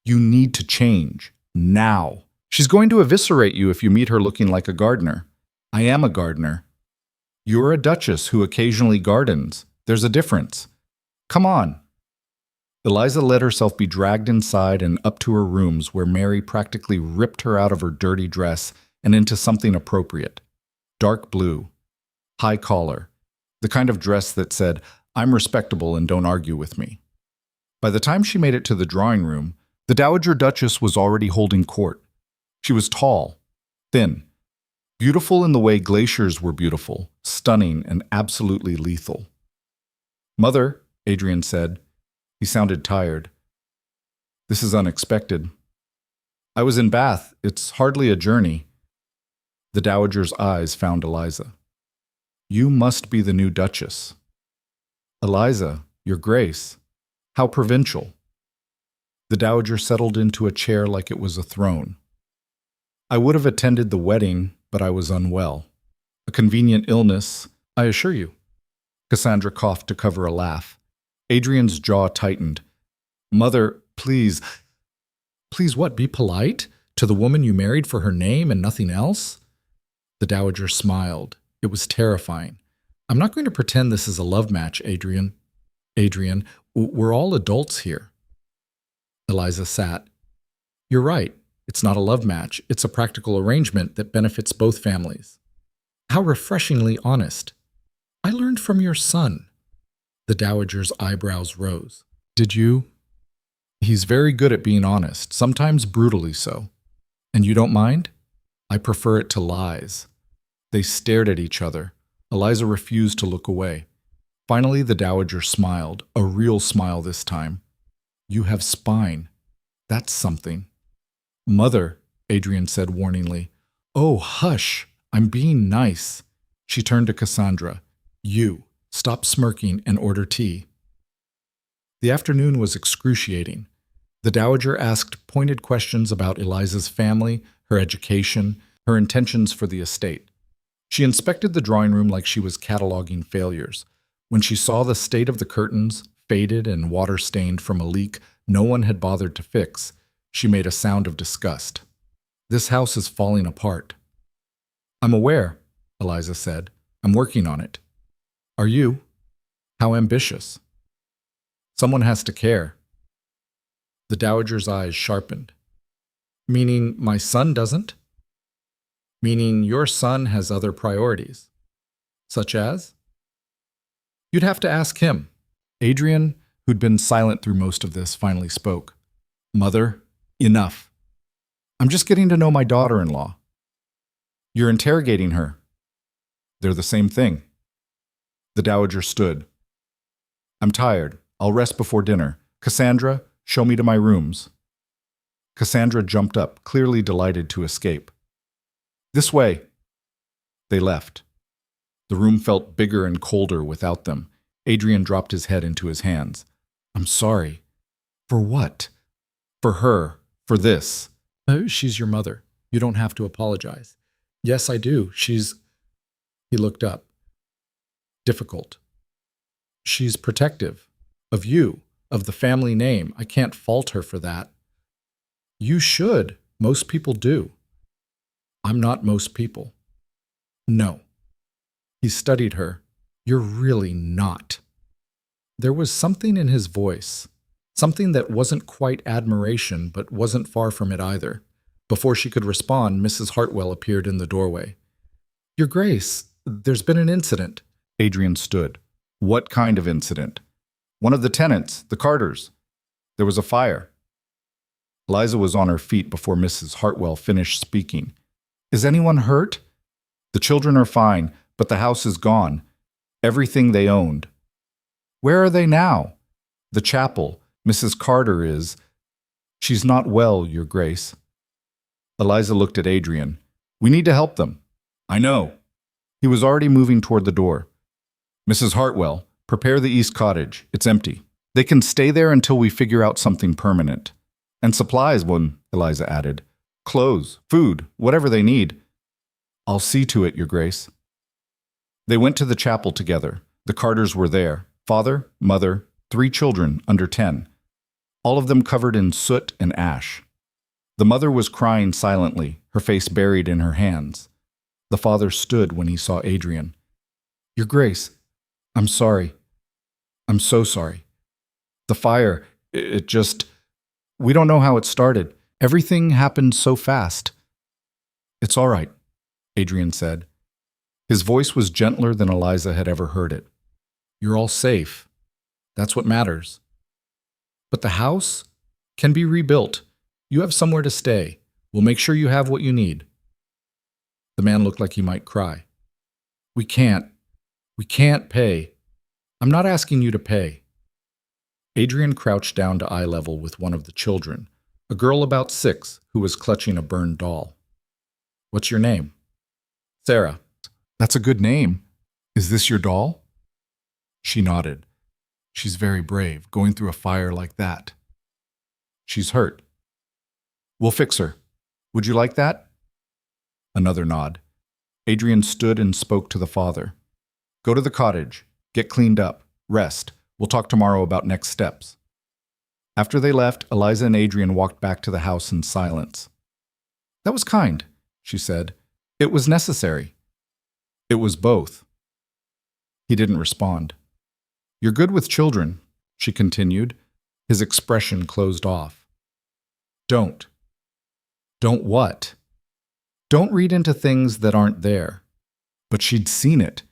You need to change. Now. She's going to eviscerate you if you meet her looking like a gardener. I am a gardener. You're a duchess who occasionally gardens. There's a difference. Come on. Eliza let herself be dragged inside and up to her rooms where Mary practically ripped her out of her dirty dress and into something appropriate. Dark blue. High collar. The kind of dress that said, I'm respectable and don't argue with me. By the time she made it to the drawing room, the Dowager Duchess was already holding court. She was tall, thin, beautiful in the way glaciers were beautiful, stunning and absolutely lethal. Mother, Adrian said. He sounded tired. This is unexpected. I was in Bath. It's hardly a journey. The Dowager's eyes found Eliza. You must be the new Duchess. Eliza, Your Grace. How provincial. The Dowager settled into a chair like it was a throne. I would have attended the wedding, but I was unwell. A convenient illness, I assure you. Cassandra coughed to cover a laugh. Adrian's jaw tightened. Mother, please. Please what, be polite? To the woman you married for her name and nothing else? The Dowager smiled. It was terrifying. I'm not going to pretend this is a love match, Adrian. Adrian, we're all adults here. Eliza sat. You're right. It's not a love match. It's a practical arrangement that benefits both families. How refreshingly honest. I learned from your son. The Dowager's eyebrows rose. Did you? He's very good at being honest, sometimes brutally so. And you don't mind? I prefer it to lies. They stared at each other. Eliza refused to look away. Finally, the Dowager smiled, a real smile this time. You have spine. That's something. Mother, Adrian said warningly. Oh, hush. I'm being nice. She turned to Cassandra. You, stop smirking and order tea. The afternoon was excruciating. The Dowager asked pointed questions about Eliza's family, her education, her intentions for the estate. She inspected the drawing room like she was cataloging failures. When she saw the state of the curtains, faded and water-stained from a leak no one had bothered to fix, she made a sound of disgust. This house is falling apart. I'm aware, Eliza said. I'm working on it. Are you? How ambitious. Someone has to care. The Dowager's eyes sharpened. Meaning my son doesn't? Meaning your son has other priorities. Such as? You'd have to ask him. Adrian, who'd been silent through most of this, finally spoke. Mother, enough. I'm just getting to know my daughter-in-law. You're interrogating her. They're the same thing. The Dowager stood. I'm tired. I'll rest before dinner. Cassandra, show me to my rooms. Cassandra jumped up, clearly delighted to escape. This way. They left. The room felt bigger and colder without them. Adrian dropped his head into his hands. I'm sorry. For what? For her. For this. She's your mother. You don't have to apologize. Yes, I do. She's... He looked up. Difficult. She's protective. Of you. Of the family name. I can't fault her for that. You should. Most people do. I'm not most people. No. He studied her. You're really not. There was something in his voice, something that wasn't quite admiration, but wasn't far from it either. Before she could respond, Mrs. Hartwell appeared in the doorway. Your Grace, there's been an incident. Adrian stood. What kind of incident? One of the tenants, the Carters. There was a fire. Eliza was on her feet before Mrs. Hartwell finished speaking. Is anyone hurt? The children are fine, but the house is gone. Everything they owned. Where are they now? The chapel. Mrs. Carter is. She's not well, Your Grace. Eliza looked at Adrian. We need to help them. I know. He was already moving toward the door. Mrs. Hartwell, prepare the East Cottage. It's empty. They can stay there until we figure out something permanent. And supplies, when Eliza added. Clothes, food, whatever they need. I'll see to it, Your Grace. They went to the chapel together. The Carters were there. Father, mother, 3 children under 10. All of them covered in soot and ash. The mother was crying silently, her face buried in her hands. The father stood when he saw Adrian. Your Grace, I'm sorry. I'm so sorry. The fire, it just... We don't know how it started. Everything happened so fast. It's all right, Adrian said. His voice was gentler than Eliza had ever heard it. You're all safe. That's what matters. But the house can be rebuilt. You have somewhere to stay. We'll make sure you have what you need. The man looked like he might cry. We can't pay. I'm not asking you to pay. Adrian crouched down to eye level with one of the children, a girl about 6 who was clutching a burned doll. What's your name? Sarah. That's a good name. Is this your doll? She nodded. She's very brave, going through a fire like that. She's hurt. We'll fix her. Would you like that? Another nod. Adrian stood and spoke to the father. Go to the cottage. Get cleaned up. Rest. We'll talk tomorrow about next steps. After they left, Eliza and Adrian walked back to the house in silence. That was kind, she said. It was necessary. It was both. He didn't respond. You're good with children, she continued. His expression closed off. Don't. Don't what? Don't read into things that aren't there. But she'd seen it.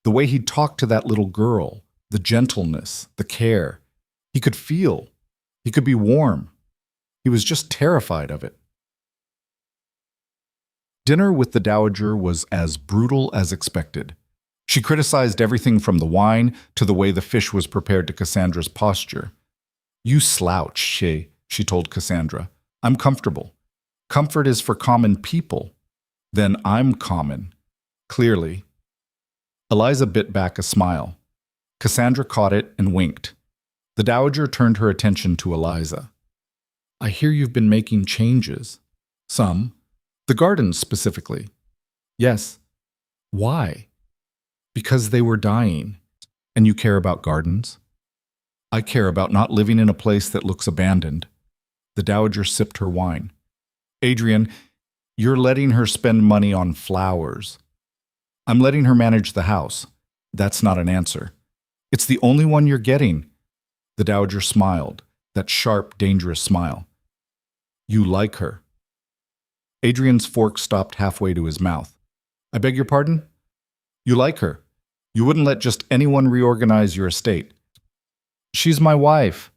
The way he talked to that little girl, the gentleness, the care. He could feel. He could be warm. He was just terrified of it. Dinner with the Dowager was as brutal as expected. She criticized everything from the wine to the way the fish was prepared to Cassandra's posture. You slouch, she told Cassandra. I'm comfortable. Comfort is for common people. Then I'm common. Clearly. Eliza bit back a smile. Cassandra caught it and winked. The Dowager turned her attention to Eliza. I hear you've been making changes. Some. The gardens specifically. Yes. Why? Because they were dying. And you care about gardens? I care about not living in a place that looks abandoned. The Dowager sipped her wine. Adrian, you're letting her spend money on flowers. I'm letting her manage the house. That's not an answer. It's the only one you're getting. The Dowager smiled, that sharp, dangerous smile. You like her. Adrian's fork stopped halfway to his mouth. I beg your pardon? You like her. You wouldn't let just anyone reorganize your estate. She's my wife.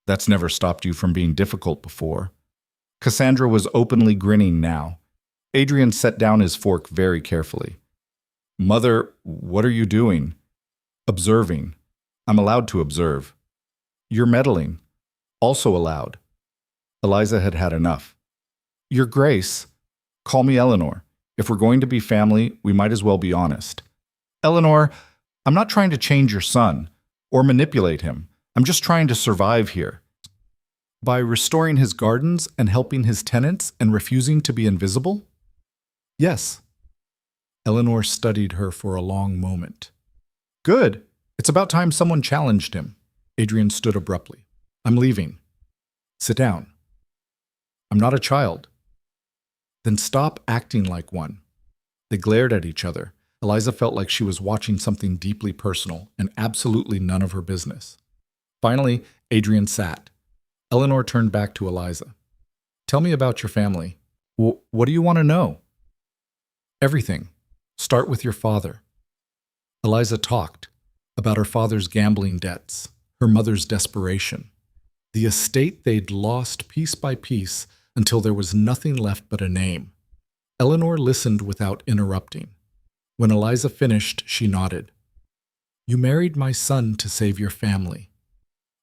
That's never stopped you from being difficult before. Cassandra was openly grinning now. Adrian set down his fork very carefully. Mother, what are you doing? Observing. I'm allowed to observe. You're meddling. Also allowed. Eliza had had enough. Your Grace, call me Eleanor. If we're going to be family, we might as well be honest. Eleanor, I'm not trying to change your son or manipulate him. I'm just trying to survive here. By restoring his gardens and helping his tenants and refusing to be invisible? Yes. Eleanor studied her for a long moment. Good. It's about time someone challenged him. Adrian stood abruptly. I'm leaving. Sit down. I'm not a child. Then stop acting like one. They glared at each other. Eliza felt like she was watching something deeply personal and absolutely none of her business. Finally, Adrian sat. Eleanor turned back to Eliza. Tell me about your family. What do you want to know? Everything. Start with your father. Eliza talked about her father's gambling debts, her mother's desperation, the estate they'd lost piece by piece until there was nothing left but a name. Eleanor listened without interrupting. When Eliza finished, she nodded. You married my son to save your family.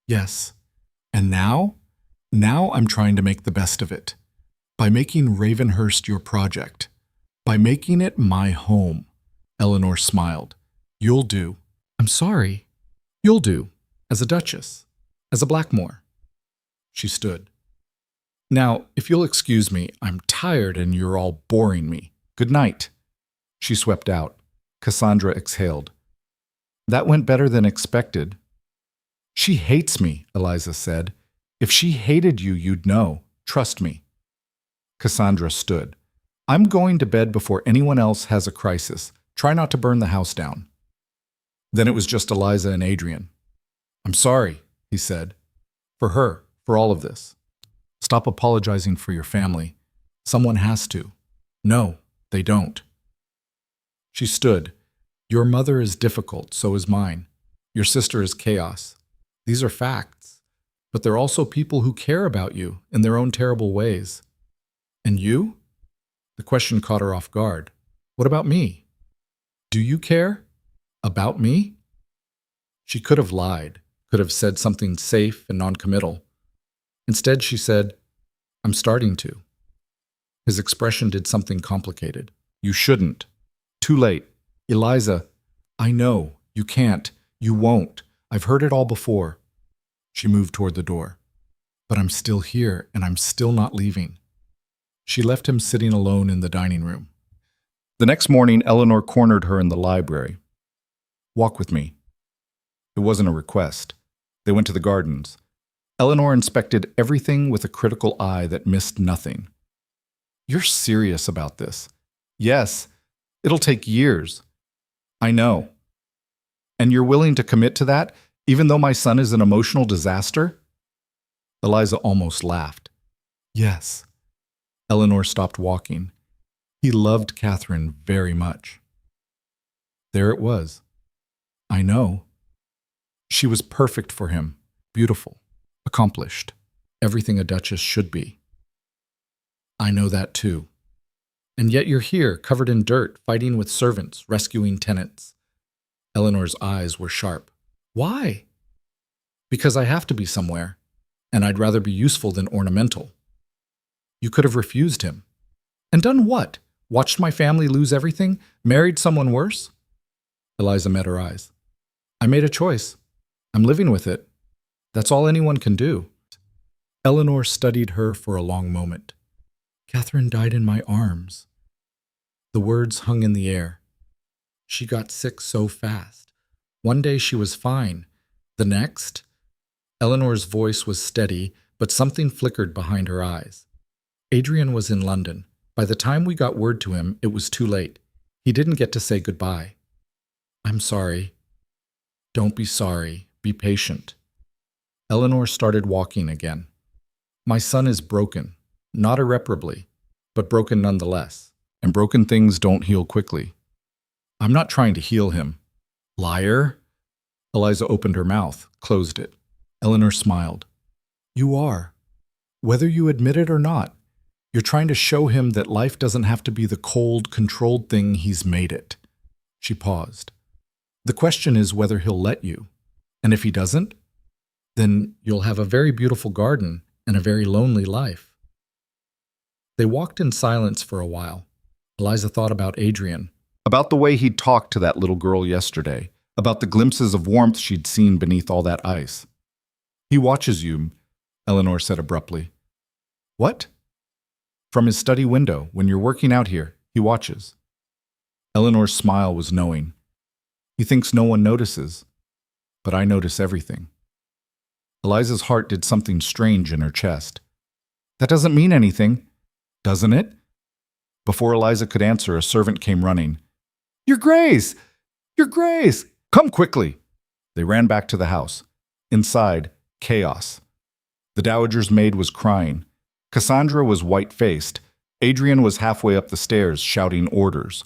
Yes. And now? Now I'm trying to make the best of it. By making Ravenhurst your project. By making it my home. Eleanor smiled. You'll do. I'm sorry. You'll do. As a duchess. As a Blackmore. She stood. Now, if you'll excuse me, I'm tired and you're all boring me. Good night. She swept out. Cassandra exhaled. That went better than expected. She hates me, Eliza said. If she hated you, you'd know. Trust me. Cassandra stood. I'm going to bed before anyone else has a crisis. Try not to burn the house down. Then it was just Eliza and Adrian. I'm sorry, he said. For her, for all of this. Stop apologizing for your family. Someone has to. No, they don't. She stood. Your mother is difficult, so is mine. Your sister is chaos. These are facts. But they're also people who care about you in their own terrible ways. And you? The question caught her off guard. What about me? Do you care? About me? She could have lied, could have said something safe and noncommittal. Instead, she said, I'm starting to. His expression did something complicated. You shouldn't. Too late. Eliza, I know. You can't. You won't. I've heard it all before. She moved toward the door. But I'm still here, and I'm still not leaving. She left him sitting alone in the dining room. The next morning, Eleanor cornered her in the library. Walk with me. It wasn't a request. They went to the gardens. Eleanor inspected everything with a critical eye that missed nothing. You're serious about this. Yes, it'll take years. I know. And you're willing to commit to that, even though my son is an emotional disaster? Eliza almost laughed. Yes. Eleanor stopped walking. He loved Catherine very much. There it was. I know. She was perfect for him, beautiful, accomplished, everything a duchess should be. I know that too. And yet you're here, covered in dirt, fighting with servants, rescuing tenants. Eleanor's eyes were sharp. Why? Because I have to be somewhere, and I'd rather be useful than ornamental. You could have refused him. And done what? Watched my family lose everything? Married someone worse? Eliza met her eyes. I made a choice. I'm living with it. That's all anyone can do. Eleanor studied her for a long moment. Catherine died in my arms. The words hung in the air. She got sick so fast. One day she was fine. The next? Eleanor's voice was steady, but something flickered behind her eyes. Adrian was in London. By the time we got word to him, it was too late. He didn't get to say goodbye. I'm sorry. Don't be sorry. Be patient. Eleanor started walking again. My son is broken, not irreparably, but broken nonetheless. And broken things don't heal quickly. I'm not trying to heal him. Liar? Eliza opened her mouth, closed it. Eleanor smiled. You are. Whether you admit it or not, you're trying to show him that life doesn't have to be the cold, controlled thing he's made it. She paused. The question is whether he'll let you. And if he doesn't, then you'll have a very beautiful garden and a very lonely life. They walked in silence for a while. Eliza thought about Adrian, about the way he'd talked to that little girl yesterday, about the glimpses of warmth she'd seen beneath all that ice. He watches you, Eleanor said abruptly. What? From his study window, when you're working out here, he watches. Eleanor's smile was knowing. He thinks no one notices, but I notice everything. Eliza's heart did something strange in her chest. That doesn't mean anything, doesn't it? Before Eliza could answer, a servant came running. Your Grace! Your Grace! Come quickly! They ran back to the house. Inside, chaos. The dowager's maid was crying. Cassandra was white-faced. Adrian was halfway up the stairs, shouting orders.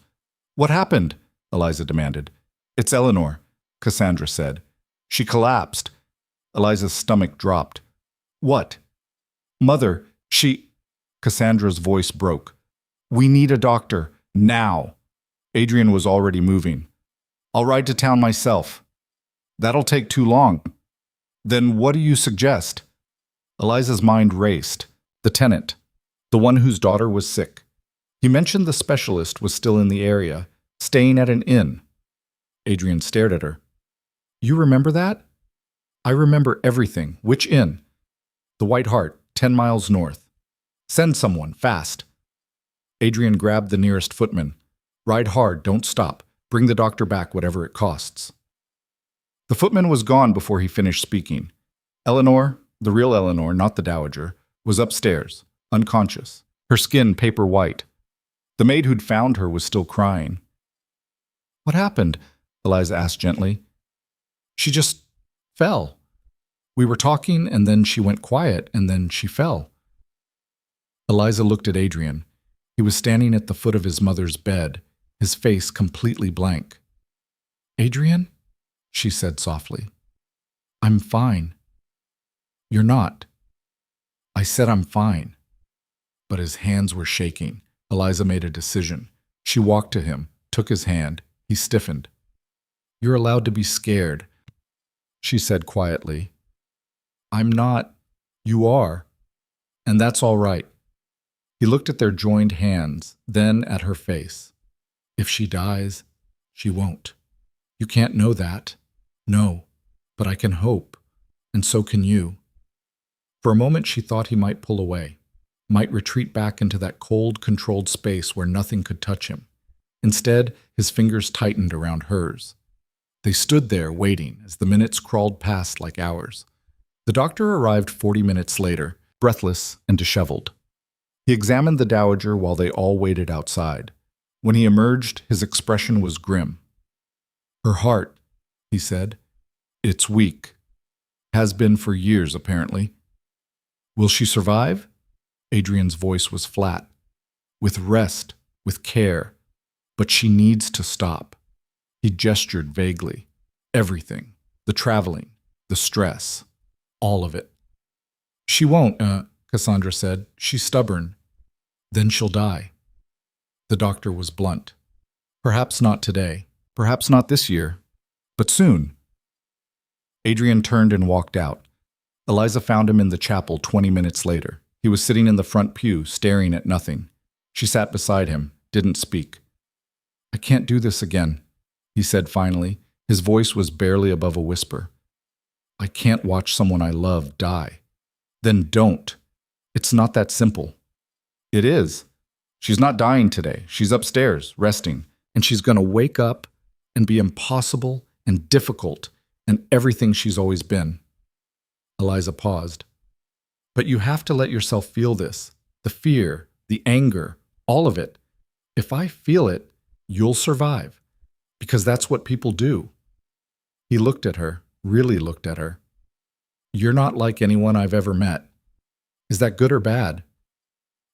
What happened? Eliza demanded. It's Eleanor, Cassandra said. She collapsed. Eliza's stomach dropped. What? Mother, she... Cassandra's voice broke. We need a doctor, now. Adrian was already moving. I'll ride to town myself. That'll take too long. Then what do you suggest? Eliza's mind raced. The tenant, the one whose daughter was sick. He mentioned the specialist was still in the area, staying at an inn. Adrian stared at her. You remember that? I remember everything. Which inn? The White Hart, 10 miles north. Send someone, fast. Adrian grabbed the nearest footman. Ride hard, don't stop. Bring the doctor back, whatever it costs. The footman was gone before he finished speaking. Eleanor, the real Eleanor, not the dowager, was upstairs, unconscious, her skin paper white. The maid who'd found her was still crying. What happened? Eliza asked gently. She just fell. We were talking, and then she went quiet, and then she fell. Eliza looked at Adrian. He was standing at the foot of his mother's bed, his face completely blank. Adrian? She said softly. I'm fine. You're not. I said I'm fine. But his hands were shaking. Eliza made a decision. She walked to him, took his hand. He stiffened. You're allowed to be scared, she said quietly. I'm not. You are. And that's all right. He looked at their joined hands, then at her face. If she dies, she won't. You can't know that. No, but I can hope, and so can you. For a moment she thought he might pull away, might retreat back into that cold, controlled space where nothing could touch him. Instead, his fingers tightened around hers. They stood there waiting as the minutes crawled past like hours. The doctor arrived 40 minutes later, breathless and disheveled. He examined the dowager while they all waited outside. When he emerged, his expression was grim. Her heart, he said. It's weak. Has been for years, apparently. Will she survive? Adrian's voice was flat. With rest, with care. But she needs to stop. He gestured vaguely. Everything. The traveling. The stress. All of it. She won't, Cassandra said. She's stubborn. Then she'll die. The doctor was blunt. Perhaps not today. Perhaps not this year. But soon. Adrian turned and walked out. Eliza found him in the chapel 20 minutes later. He was sitting in the front pew, staring at nothing. She sat beside him, didn't speak. I can't do this again, he said finally. His voice was barely above a whisper. I can't watch someone I love die. Then don't. It's not that simple. It is. She's not dying today. She's upstairs, resting, and she's going to wake up and be impossible and difficult and everything she's always been. Eliza paused. But you have to let yourself feel this, the fear, the anger, all of it. If I feel it, you'll survive, because that's what people do. He looked at her, really looked at her. You're not like anyone I've ever met. Is that good or bad?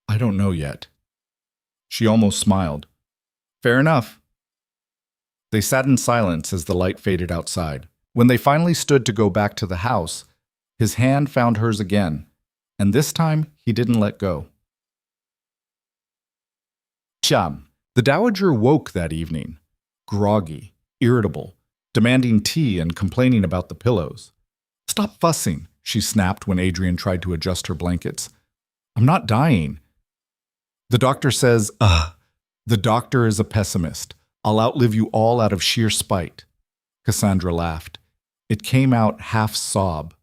I don't know yet. She almost smiled. Fair enough. They sat in silence as the light faded outside. When they finally stood to go back to the house, his hand found hers again, and this time he didn't let go. Chum. The dowager woke that evening, groggy, irritable, demanding tea and complaining about the pillows. Stop fussing, she snapped when Adrian tried to adjust her blankets. I'm not dying. The doctor says, the doctor is a pessimist. I'll outlive you all out of sheer spite. Cassandra laughed. It came out half sob.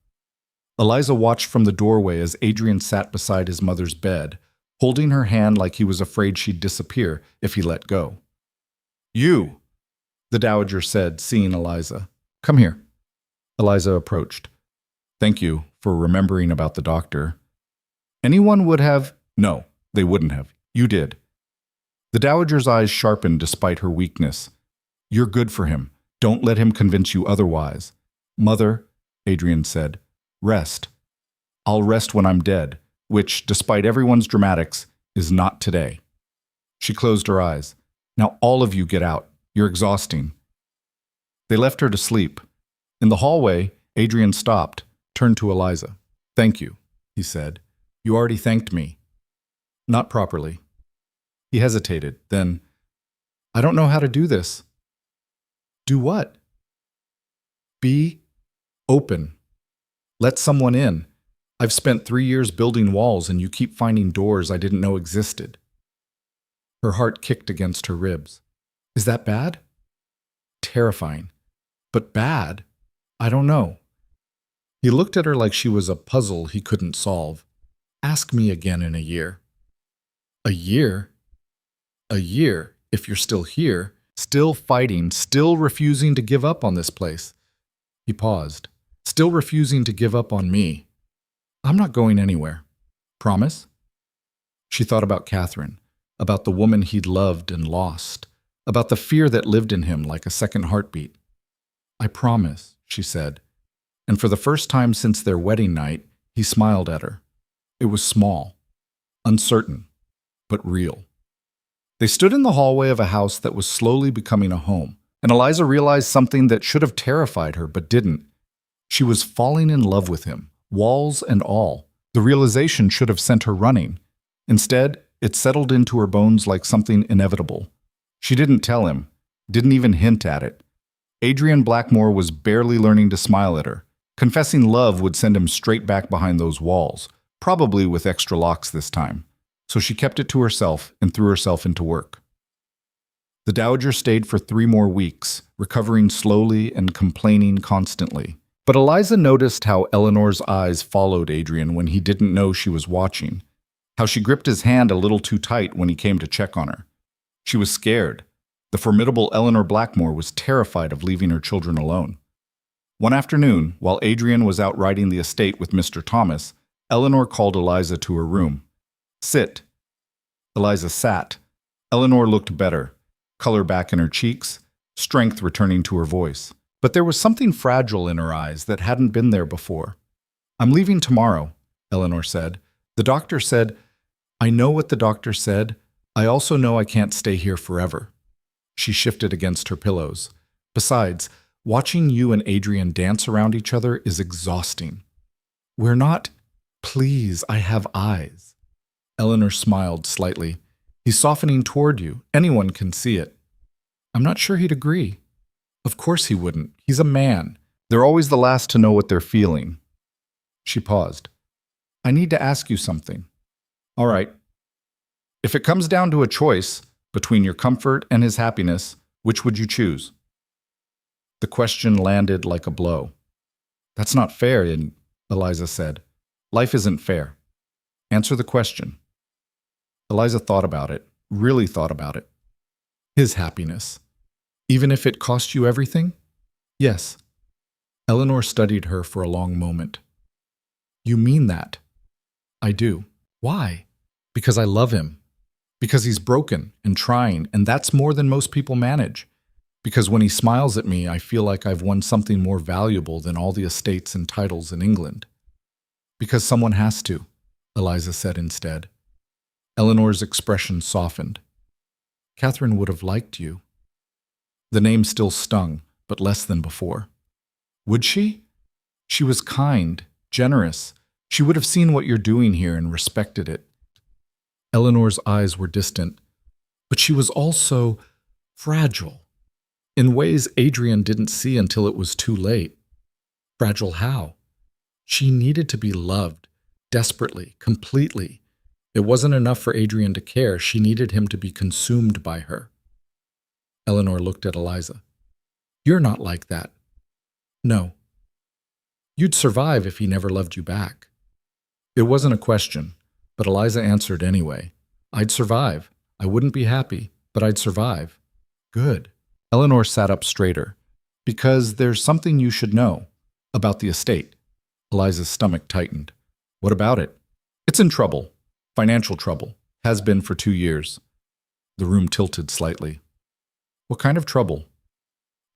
Eliza watched from the doorway as Adrian sat beside his mother's bed, holding her hand like he was afraid she'd disappear if he let go. You, the dowager said, seeing Eliza. Come here. Eliza approached. Thank you for remembering about the doctor. Anyone would have... No, they wouldn't have. You did. The dowager's eyes sharpened despite her weakness. You're good for him. Don't let him convince you otherwise. Mother, Adrian said, rest. I'll rest when I'm dead, which, despite everyone's dramatics, is not today. She closed her eyes. Now all of you get out. You're exhausting. They left her to sleep. In the hallway, Adrian stopped, turned to Eliza. Thank you, he said. You already thanked me. Not properly. He hesitated, then, I don't know how to do this. Do what? Be open. Let someone in. I've spent 3 years building walls and you keep finding doors I didn't know existed. Her heart kicked against her ribs. Is that bad? Terrifying. But bad? I don't know. He looked at her like she was a puzzle he couldn't solve. Ask me again in a year. A year? A year, if you're still here, still fighting, still refusing to give up on this place. He paused. Still refusing to give up on me. I'm not going anywhere. Promise? She thought about Catherine, about the woman he'd loved and lost, about the fear that lived in him like a second heartbeat. I promise, she said, and for the first time since their wedding night, he smiled at her. It was small, uncertain, but real. They stood in the hallway of a house that was slowly becoming a home, and Eliza realized something that should have terrified her but didn't. She was falling in love with him, walls and all. The realization should have sent her running. Instead, it settled into her bones like something inevitable. She didn't tell him, didn't even hint at it. Adrian Blackmore was barely learning to smile at her. Confessing love would send him straight back behind those walls, probably with extra locks this time. So she kept it to herself and threw herself into work. The dowager stayed for 3 more weeks, recovering slowly and complaining constantly. But Eliza noticed how Eleanor's eyes followed Adrian when he didn't know she was watching, how she gripped his hand a little too tight when he came to check on her. She was scared. The formidable Eleanor Blackmore was terrified of leaving her children alone. One afternoon, while Adrian was out riding the estate with Mr. Thomas, Eleanor called Eliza to her room. Sit. Eliza sat. Eleanor looked better, color back in her cheeks, strength returning to her voice. But there was something fragile in her eyes that hadn't been there before. I'm leaving tomorrow, Eleanor said. The doctor said, I know what the doctor said. I also know I can't stay here forever. She shifted against her pillows. Besides, watching you and Adrian dance around each other is exhausting. We're not. Please, I have eyes. Eleanor smiled slightly. He's softening toward you. Anyone can see it. I'm not sure he'd agree. Of course he wouldn't. He's a man. They're always the last to know what they're feeling. She paused. I need to ask you something. All right. If it comes down to a choice between your comfort and his happiness, which would you choose? The question landed like a blow. That's not fair, Eliza said. Life isn't fair. Answer the question. Eliza thought about it, really thought about it. His happiness. Even if it cost you everything? Yes. Eleanor studied her for a long moment. You mean that? I do. Why? Because I love him. Because he's broken and trying, and that's more than most people manage. Because when he smiles at me, I feel like I've won something more valuable than all the estates and titles in England. Because someone has to, Eliza said instead. Eleanor's expression softened. Catherine would have liked you. The name still stung, but less than before. Would she? She was kind, generous. She would have seen what you're doing here and respected it. Eleanor's eyes were distant, but she was also fragile, in ways Adrian didn't see until it was too late. Fragile how? She needed to be loved, desperately, completely. It wasn't enough for Adrian to care. She needed him to be consumed by her. Eleanor looked at Eliza. You're not like that. No. You'd survive if he never loved you back. It wasn't a question, but Eliza answered anyway. I'd survive. I wouldn't be happy, but I'd survive. Good. Eleanor sat up straighter. Because there's something you should know about the estate. Eliza's stomach tightened. What about it? It's in trouble. Financial trouble. Has been for 2 years. The room tilted slightly. What kind of trouble?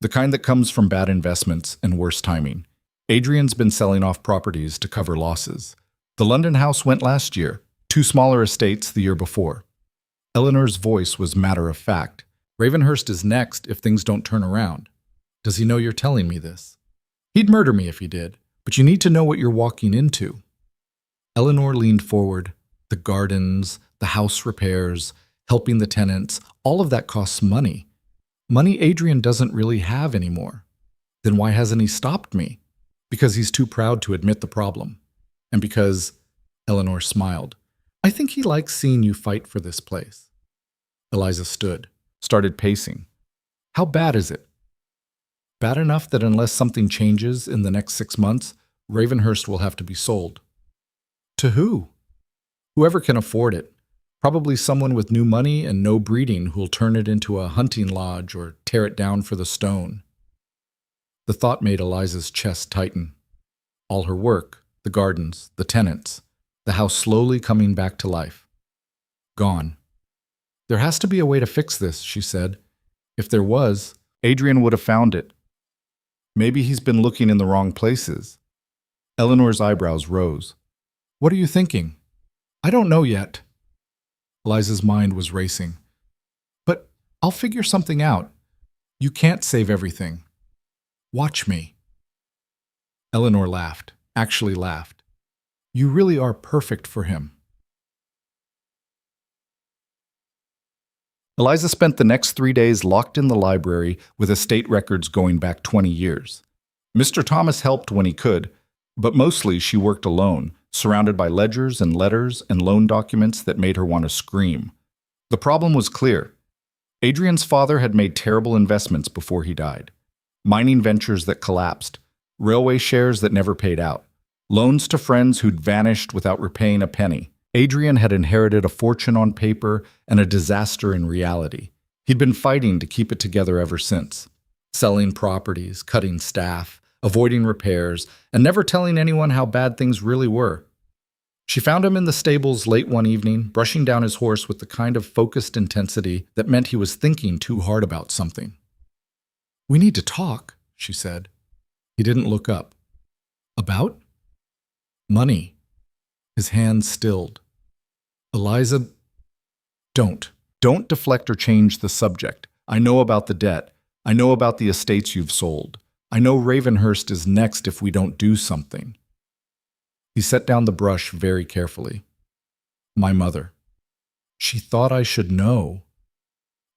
The kind that comes from bad investments and worse timing. Adrian's been selling off properties to cover losses. The London house went last year, 2 smaller estates the year before. Eleanor's voice was matter of fact. Ravenhurst is next if things don't turn around. Does he know you're telling me this? He'd murder me if he did, but you need to know what you're walking into. Eleanor leaned forward. The gardens, the house repairs, helping the tenants, all of that costs money. Money Adrian doesn't really have anymore. Then why hasn't he stopped me? Because he's too proud to admit the problem. And because, Eleanor smiled, I think he likes seeing you fight for this place. Eliza stood, started pacing. How bad is it? Bad enough that unless something changes in the next 6 months, Ravenhurst will have to be sold. To who? Whoever can afford it. Probably someone with new money and no breeding who'll turn it into a hunting lodge or tear it down for the stone. The thought made Eliza's chest tighten. All her work, the gardens, the tenants, the house slowly coming back to life. Gone. There has to be a way to fix this, she said. If there was, Adrian would have found it. Maybe he's been looking in the wrong places. Eleanor's eyebrows rose. What are you thinking? I don't know yet. Eliza's mind was racing. But I'll figure something out. You can't save everything. Watch me. Eleanor laughed, actually laughed. You really are perfect for him. Eliza spent the next 3 days locked in the library with estate records going back 20 years. Mr. Thomas helped when he could, but mostly she worked alone, surrounded by ledgers and letters and loan documents that made her want to scream. The problem was clear. Adrian's father had made terrible investments before he died. Mining ventures that collapsed, railway shares that never paid out, loans to friends who'd vanished without repaying a penny. Adrian had inherited a fortune on paper and a disaster in reality. He'd been fighting to keep it together ever since, selling properties, cutting staff, avoiding repairs, and never telling anyone how bad things really were. She found him in the stables late one evening, brushing down his horse with the kind of focused intensity that meant he was thinking too hard about something. We need to talk, she said. He didn't look up. About? Money. His hands stilled. Eliza, don't deflect or change the subject. I know about the debt. I know about the estates you've sold. I know Ravenhurst is next if we don't do something. He set down the brush very carefully. My mother. She thought I should know.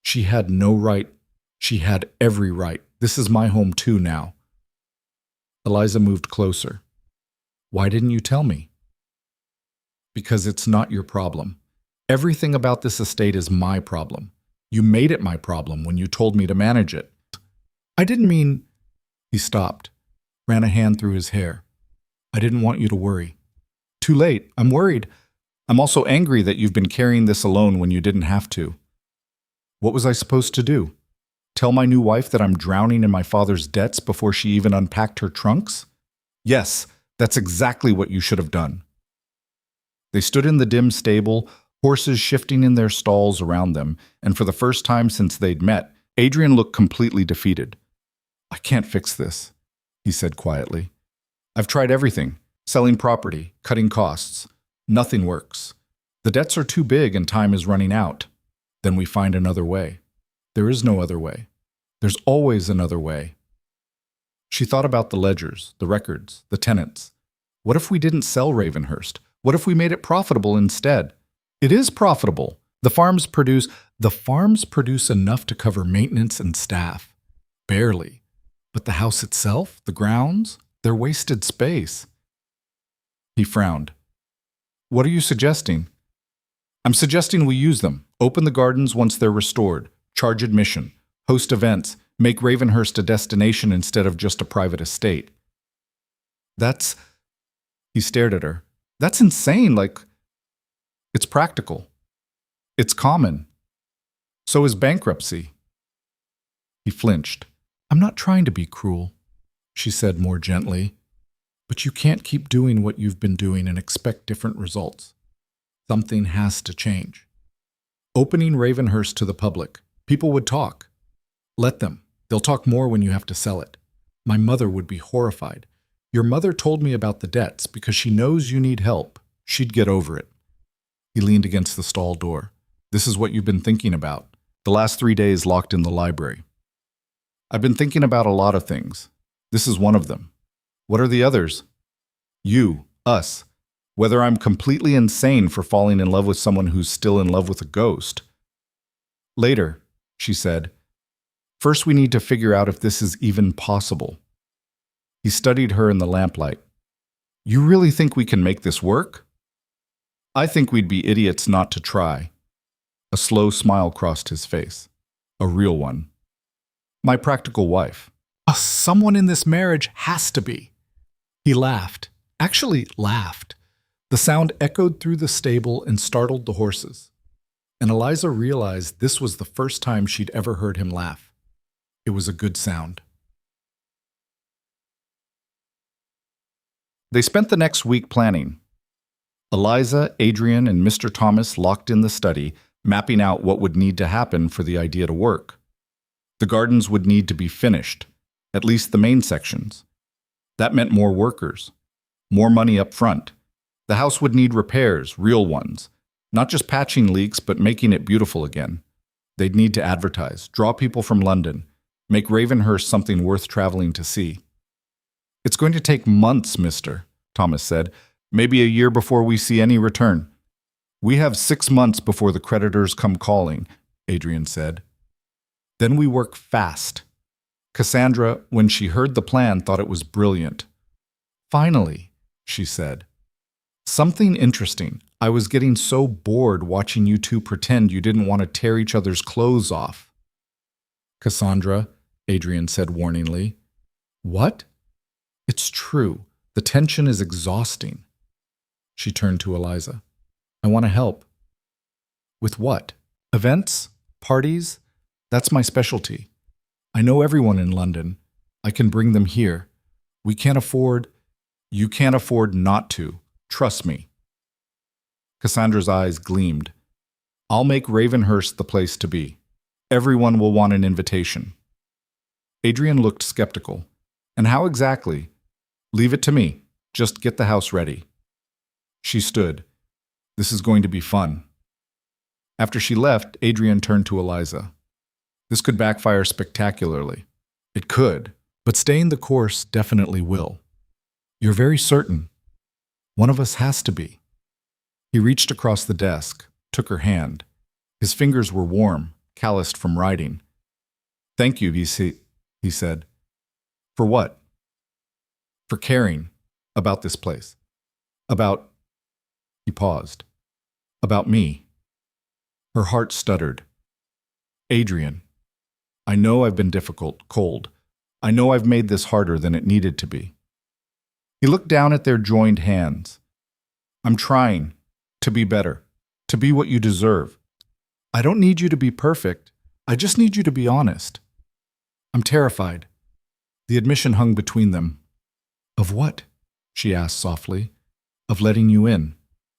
She had no right. She had every right. This is my home too now. Eliza moved closer. Why didn't you tell me? Because it's not your problem. Everything about this estate is my problem. You made it my problem when you told me to manage it. I didn't mean... He stopped, ran a hand through his hair. I didn't want you to worry. Too late. I'm worried. I'm also angry that you've been carrying this alone when you didn't have to. What was I supposed to do? Tell my new wife that I'm drowning in my father's debts before she even unpacked her trunks? Yes, that's exactly what you should have done. They stood in the dim stable, horses shifting in their stalls around them, and for the first time since they'd met, Adrian looked completely defeated. I can't fix this, he said quietly. I've tried everything, selling property, cutting costs. Nothing works. The debts are too big and time is running out. Then we find another way. There is no other way. There's always another way. She thought about the ledgers, the records, the tenants. What if we didn't sell Ravenhurst? What if we made it profitable instead? It is profitable. The farms produce enough to cover maintenance and staff. Barely. But the house itself, the grounds, they're wasted space. He frowned. What are you suggesting? I'm suggesting we use them. Open the gardens once they're restored. Charge admission. Host events. Make Ravenhurst a destination instead of just a private estate. He stared at her. That's insane, it's practical. It's common. So is bankruptcy. He flinched. I'm not trying to be cruel, she said more gently, but you can't keep doing what you've been doing and expect different results. Something has to change. Opening Ravenhurst to the public. People would talk. Let them. They'll talk more when you have to sell it. My mother would be horrified. Your mother told me about the debts because she knows you need help. She'd get over it. He leaned against the stall door. This is what you've been thinking about. The last 3 days locked in the library. I've been thinking about a lot of things. This is one of them. What are the others? You, us. Whether I'm completely insane for falling in love with someone who's still in love with a ghost. Later, she said. First we need to figure out if this is even possible. He studied her in the lamplight. You really think we can make this work? I think we'd be idiots not to try. A slow smile crossed his face. A real one. My practical wife. Someone in this marriage has to be. He laughed. Actually laughed. The sound echoed through the stable and startled the horses, and Eliza realized this was the first time she'd ever heard him laugh. It was a good sound. They spent the next week planning. Eliza, Adrian, and Mr. Thomas locked in the study, mapping out what would need to happen for the idea to work. The gardens would need to be finished, at least the main sections. That meant more workers, more money up front. The house would need repairs, real ones, not just patching leaks, but making it beautiful again. They'd need to advertise, draw people from London, make Ravenhurst something worth traveling to see. It's going to take months, mister, Thomas said, maybe a year before we see any return. We have 6 months before the creditors come calling, Adrian said. Then we work fast. Cassandra, when she heard the plan, thought it was brilliant. Finally, she said. Something interesting. I was getting so bored watching you two pretend you didn't want to tear each other's clothes off. Cassandra, Adrian said warningly. What? It's true. The tension is exhausting. She turned to Eliza. I want to help. With what? Events? Parties? That's my specialty. I know everyone in London. I can bring them here. You can't afford not to. Trust me. Cassandra's eyes gleamed. I'll make Ravenhurst the place to be. Everyone will want an invitation. Adrian looked skeptical. And how exactly? Leave it to me. Just get the house ready. She stood. This is going to be fun. After she left, Adrian turned to Eliza. This could backfire spectacularly. It could, but staying the course definitely will. You're very certain. One of us has to be. He reached across the desk, took her hand. His fingers were warm, calloused from writing. Thank you, he said. For what? For caring about this place. About... He paused. About me. Her heart stuttered. Adrian, I know I've been difficult, cold. I know I've made this harder than it needed to be. He looked down at their joined hands. I'm trying to be better, to be what you deserve. I don't need you to be perfect. I just need you to be honest. I'm terrified. The admission hung between them. Of what? She asked softly. Of letting you in.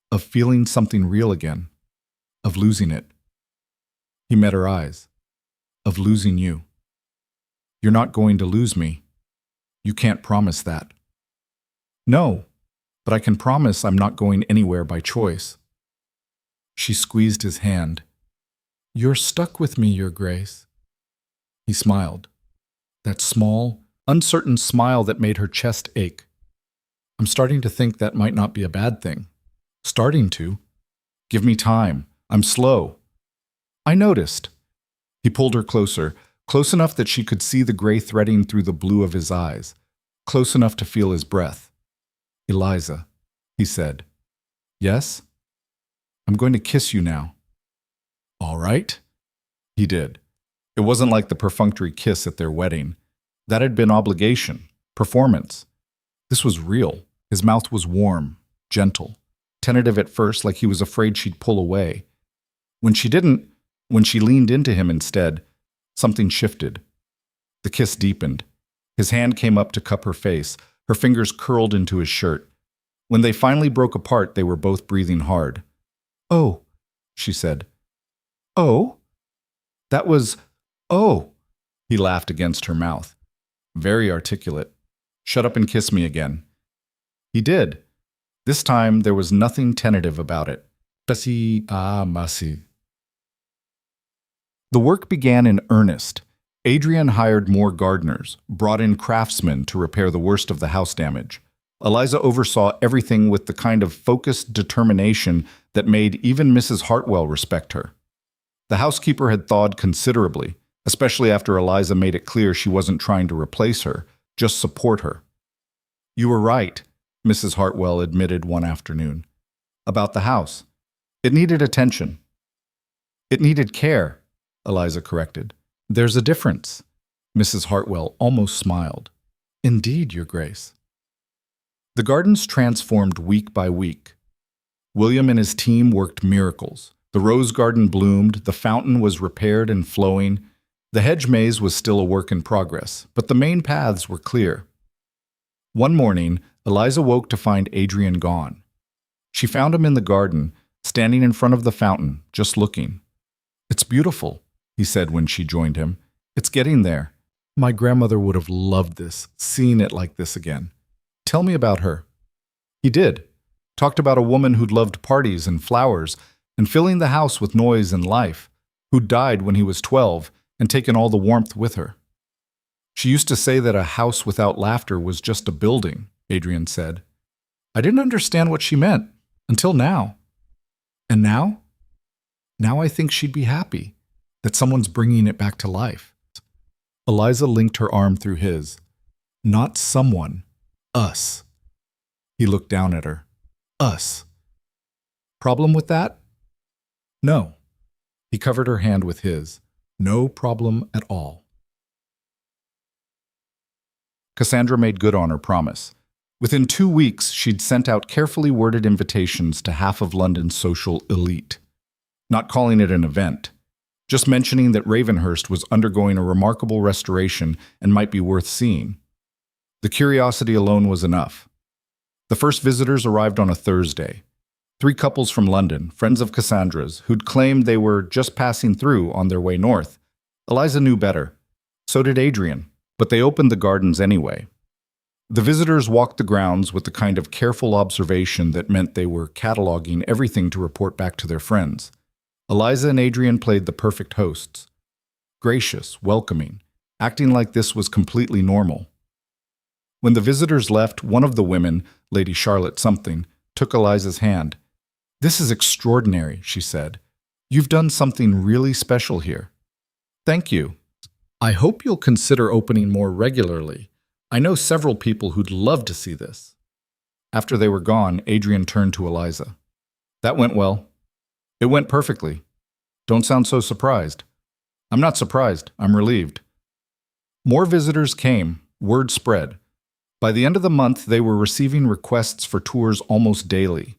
Of feeling something real again. Of losing it. He met her eyes. Of losing you. You're not going to lose me. You can't promise that. No, but I can promise I'm not going anywhere by choice. She squeezed his hand. You're stuck with me, Your Grace. He smiled. That small, uncertain smile that made her chest ache. I'm starting to think that might not be a bad thing. Starting to. Give me time. I'm slow. I noticed. He pulled her closer, close enough that she could see the gray threading through the blue of his eyes, close enough to feel his breath. Eliza, he said. Yes? I'm going to kiss you now. All right. He did. It wasn't like the perfunctory kiss at their wedding. That had been obligation, performance. This was real. His mouth was warm, gentle, tentative at first, like he was afraid she'd pull away. When she leaned into him instead, something shifted. The kiss deepened. His hand came up to cup her face, her fingers curled into his shirt. When they finally broke apart, they were both breathing hard. Oh, she said. Oh? That was, oh, he laughed against her mouth. Very articulate. Shut up and kiss me again. He did. This time there was nothing tentative about it. Masi. The work began in earnest. Adrian hired more gardeners, brought in craftsmen to repair the worst of the house damage. Eliza oversaw everything with the kind of focused determination that made even Mrs. Hartwell respect her. The housekeeper had thawed considerably, especially after Eliza made it clear she wasn't trying to replace her, just support her. You were right, Mrs. Hartwell admitted one afternoon. About the house. It needed attention. It needed care, Eliza corrected. There's a difference. Mrs. Hartwell almost smiled. Indeed, Your Grace. The gardens transformed week by week. William and his team worked miracles. The rose garden bloomed, the fountain was repaired and flowing. The hedge maze was still a work in progress, but the main paths were clear. One morning, Eliza woke to find Adrian gone. She found him in the garden, standing in front of the fountain, just looking. "It's beautiful," he said when she joined him. "It's getting there. My grandmother would have loved this, seeing it like this again. Tell me about her." He did. Talked about a woman who'd loved parties and flowers and filling the house with noise and life, who'd died when he was 12 and taken all the warmth with her. "She used to say that a house without laughter was just a building," Adrian said. "I didn't understand what she meant, until now. And now? Now I think she'd be happy, that someone's bringing it back to life." Eliza linked her arm through his. "Not someone. Us." He looked down at her. "Us. Problem with that?" "No." He covered her hand with his. "No problem at all." Cassandra made good on her promise. Within 2 weeks, she'd sent out carefully worded invitations to half of London's social elite. Not calling it an event, just mentioning that Ravenhurst was undergoing a remarkable restoration and might be worth seeing. The curiosity alone was enough. The first visitors arrived on a Thursday. 3 couples from London, friends of Cassandra's, who'd claimed they were just passing through on their way north. Eliza knew better. So did Adrian, but they opened the gardens anyway. The visitors walked the grounds with the kind of careful observation that meant they were cataloging everything to report back to their friends. Eliza and Adrian played the perfect hosts. Gracious, welcoming, acting like this was completely normal. When the visitors left, one of the women, Lady Charlotte something, took Eliza's hand. "This is extraordinary," she said. "You've done something really special here." "Thank you. I hope you'll consider opening more regularly. I know several people who'd love to see this." After they were gone, Adrian turned to Eliza. "That went well." "It went perfectly. Don't sound so surprised." "I'm not surprised. I'm relieved." More visitors came. Word spread. By the end of the month, they were receiving requests for tours almost daily.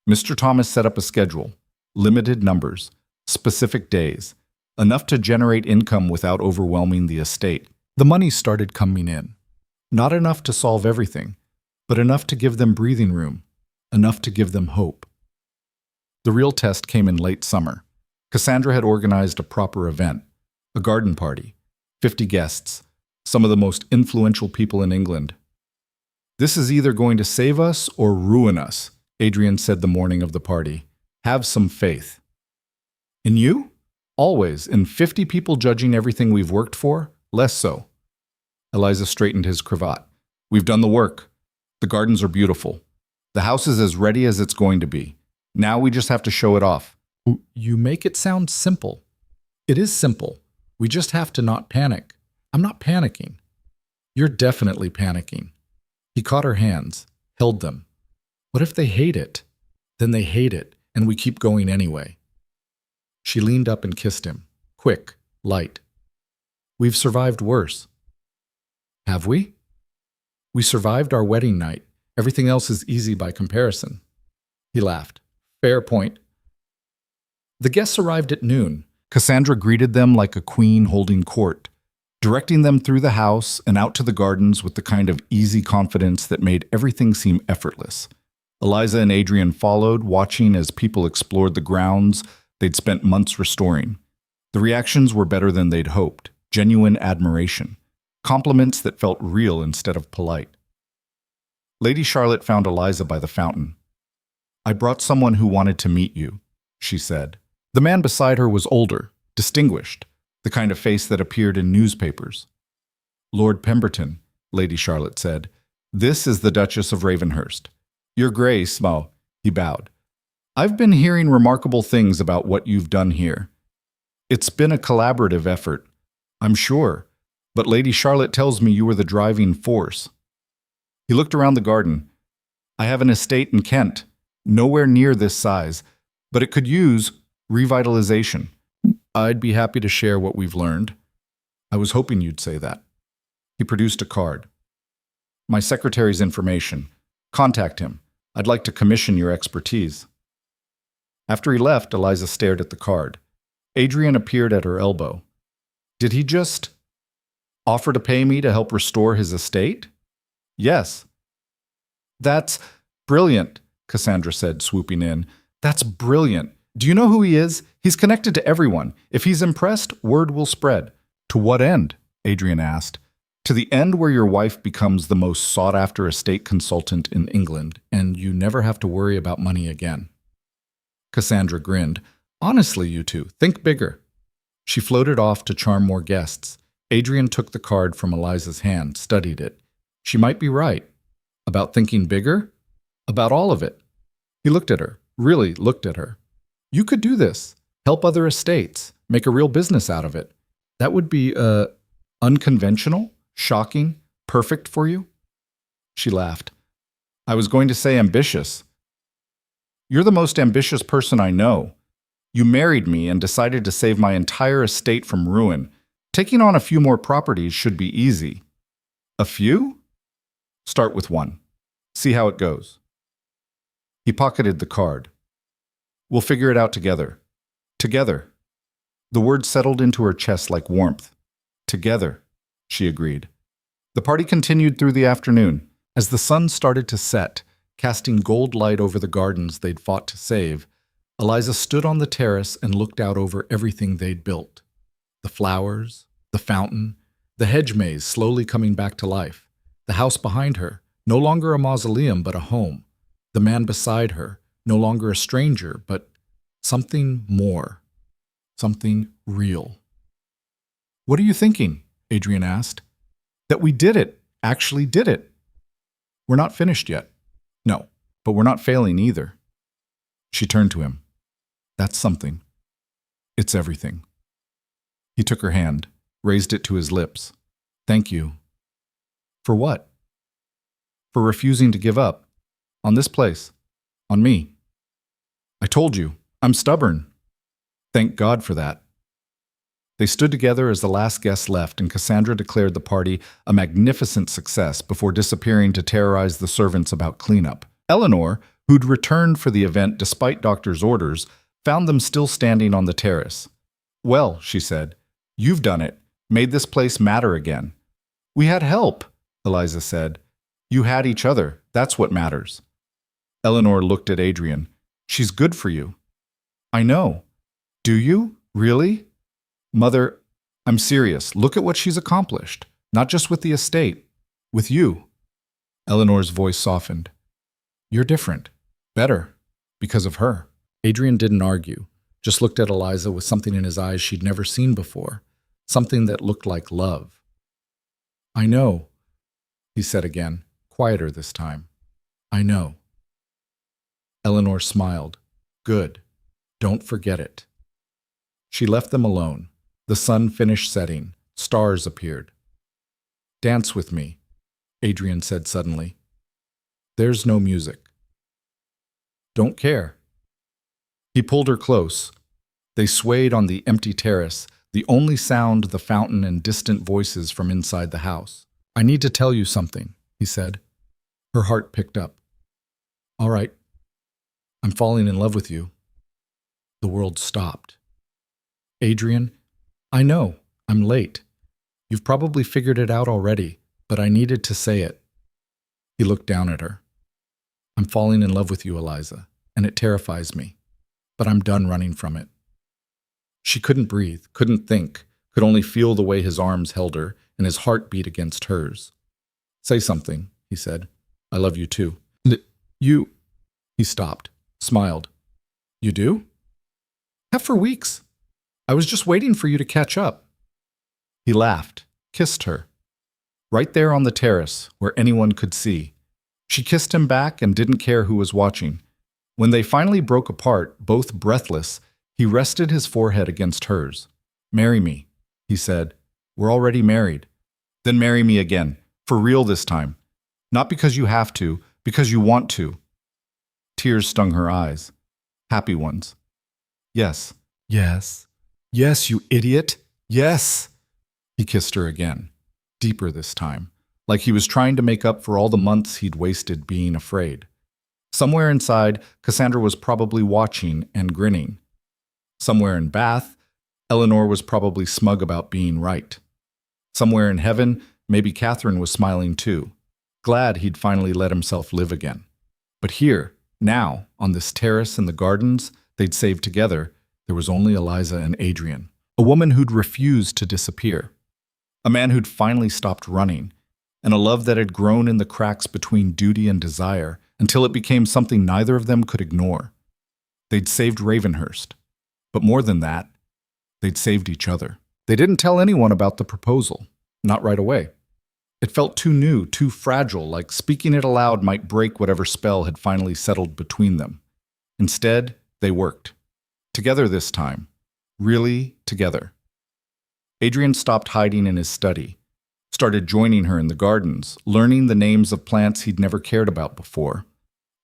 Mr. Thomas set up a schedule. Limited numbers. Specific days. Enough to generate income without overwhelming the estate. The money started coming in. Not enough to solve everything, but enough to give them breathing room. Enough to give them hope. The real test came in late summer. Cassandra had organized a proper event. A garden party. 50 guests. Some of the most influential people in England. "This is either going to save us or ruin us," Adrian said the morning of the party. "Have some faith." "In you?" "Always. In 50 people judging everything we've worked for? Less so." Eliza straightened his cravat. "We've done the work. The gardens are beautiful. The house is as ready as it's going to be. Now we just have to show it off." "You make it sound simple." "It is simple. We just have to not panic." "I'm not panicking." "You're definitely panicking." He caught her hands, held them. "What if they hate it?" "Then they hate it, and we keep going anyway." She leaned up and kissed him. Quick, light. "We've survived worse." "Have we?" "We survived our wedding night. Everything else is easy by comparison." He laughed. "Fair point." The guests arrived at noon. Cassandra greeted them like a queen holding court, directing them through the house and out to the gardens with the kind of easy confidence that made everything seem effortless. Eliza and Adrian followed, watching as people explored the grounds they'd spent months restoring. The reactions were better than they'd hoped. Genuine admiration. Compliments that felt real instead of polite. Lady Charlotte found Eliza by the fountain. "I brought someone who wanted to meet you," she said. The man beside her was older, distinguished, the kind of face that appeared in newspapers. "Lord Pemberton," Lady Charlotte said. "This is the Duchess of Ravenhurst. Your Grace, Mo," he bowed. "I've been hearing remarkable things about what you've done here. It's been a collaborative effort, I'm sure, but Lady Charlotte tells me you were the driving force." He looked around the garden. "I have an estate in Kent, nowhere near this size, but it could use revitalization. I'd be happy to share what we've learned." "I was hoping you'd say that." He produced a card. "My secretary's information. Contact him. I'd like to commission your expertise." After he left, Eliza stared at the card. Adrian appeared at her elbow. Did he just offer to pay me to help restore his estate? Yes. That's brilliant, Cassandra said, swooping in. That's brilliant. Do you know who he is? He's connected to everyone. If he's impressed, word will spread. To what end? Adrian asked. To the end where your wife becomes the most sought-after estate consultant in England, and you never have to worry about money again. Cassandra grinned. Honestly, you two, think bigger. She floated off to charm more guests. Adrian took the card from Eliza's hand, studied it. She might be right. About thinking bigger? About all of it. He looked at her, really looked at her. You could do this. Help other estates. Make a real business out of it. That would be, unconventional, shocking, perfect for you? She laughed. I was going to say ambitious. You're the most ambitious person I know. You married me and decided to save my entire estate from ruin. Taking on a few more properties should be easy. A few? Start with one. See how it goes. He pocketed the card. We'll figure it out together. Together. The word settled into her chest like warmth. Together, she agreed. The party continued through the afternoon. As the sun started to set, casting gold light over the gardens they'd fought to save, Eliza stood on the terrace and looked out over everything they'd built. The flowers, the fountain, the hedge maze slowly coming back to life, the house behind her, no longer a mausoleum but a home, the man beside her, no longer a stranger but something more, something real. What are you thinking? Adrian asked. That we did it, actually did it. We're not finished yet. No, but we're not failing either. She turned to him. That's something. It's everything. He took her hand, raised it to his lips. Thank you. For what? For refusing to give up. On this place. On me. I told you, I'm stubborn. Thank God for that. They stood together as the last guest left, and Cassandra declared the party a magnificent success before disappearing to terrorize the servants about cleanup. Eleanor, who'd returned for the event despite doctor's orders, found them still standing on the terrace. Well, she said, you've done it, made this place matter again. We had help, Eliza said. You had each other, that's what matters. Eleanor looked at Adrian. She's good for you. I know. Do you? Really? Mother, I'm serious. Look at what she's accomplished. Not just with the estate. With you. Eleanor's voice softened. You're different. Better. Because of her. Adrian didn't argue. Just looked at Eliza with something in his eyes she'd never seen before. Something that looked like love. I know, he said again, quieter this time. I know. Eleanor smiled. Good. Don't forget it. She left them alone. The sun finished setting. Stars appeared. Dance with me, Adrian said suddenly. There's no music. Don't care. He pulled her close. They swayed on the empty terrace, the only sound the fountain and distant voices from inside the house. I need to tell you something, he said. Her heart picked up. All right. I'm falling in love with you. The world stopped. Adrian, I know, I'm late. You've probably figured it out already, but I needed to say it. He looked down at her. I'm falling in love with you, Eliza, and it terrifies me, but I'm done running from it. She couldn't breathe, couldn't think, could only feel the way his arms held her and his heart beat against hers. Say something, he said. I love you too. You... He stopped, smiled. You do? Have for weeks. I was just waiting for you to catch up. He laughed, kissed her. Right there on the terrace, where anyone could see. She kissed him back and didn't care who was watching. When they finally broke apart, both breathless, he rested his forehead against hers. Marry me, he said. We're already married. Then marry me again, for real this time. Not because you have to, because you want to. Tears stung her eyes. Happy ones. Yes. Yes. Yes, you idiot. Yes. He kissed her again, deeper this time, like he was trying to make up for all the months he'd wasted being afraid. Somewhere inside, Cassandra was probably watching and grinning. Somewhere in Bath, Eleanor was probably smug about being right. Somewhere in heaven, maybe Catherine was smiling too, glad he'd finally let himself live again. But here, now, on this terrace in the gardens they'd saved together, there was only Eliza and Adrian, a woman who'd refused to disappear, a man who'd finally stopped running, and a love that had grown in the cracks between duty and desire until it became something neither of them could ignore. They'd saved Ravenhurst, but more than that, they'd saved each other. They didn't tell anyone about the proposal, not right away. It felt too new, too fragile, like speaking it aloud might break whatever spell had finally settled between them. Instead, they worked. Together this time. Really together. Adrian stopped hiding in his study, started joining her in the gardens, learning the names of plants he'd never cared about before.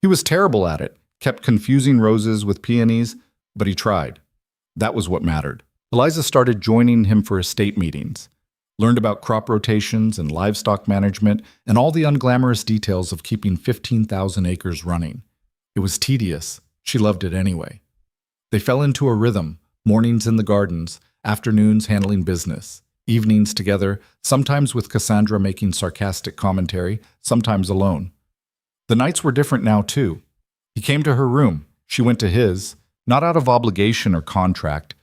He was terrible at it, kept confusing roses with peonies, but he tried. That was what mattered. Eliza started joining him for estate meetings, learned about crop rotations and livestock management and all the unglamorous details of keeping 15,000 acres running. It was tedious. She loved it anyway. They fell into a rhythm, mornings in the gardens, afternoons handling business, evenings together, sometimes with Cassandra making sarcastic commentary, sometimes alone. The nights were different now, too. He came to her room. She went to his, not out of obligation or contract,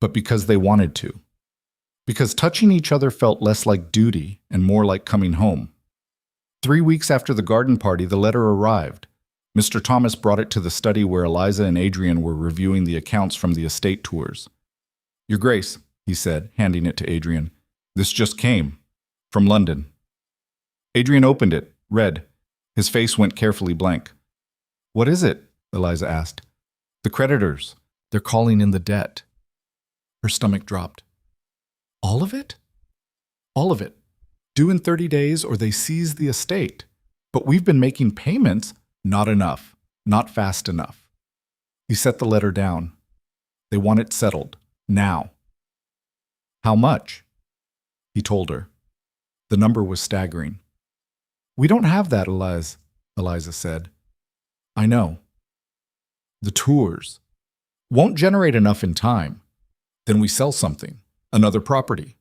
but because they wanted to. Because touching each other felt less like duty and more like coming home. 3 weeks after the garden party, the letter arrived. Mr. Thomas brought it to the study where Eliza and Adrian were reviewing the accounts from the estate tours. "Your Grace," he said, handing it to Adrian, "this just came. From London." Adrian opened it, read. His face went carefully blank. "What is it?" Eliza asked. "The creditors. They're calling in the debt." Her stomach dropped. "All of it?" "All of it. Due in 30 days or they seize the estate. But we've been making payments." "Not enough. Not fast enough." He set the letter down. "They want it settled. Now." "How much?" He told her. The number was staggering. "We don't have that, Eliza said. "I know." "The tours won't generate enough in time. Then we sell something, another property."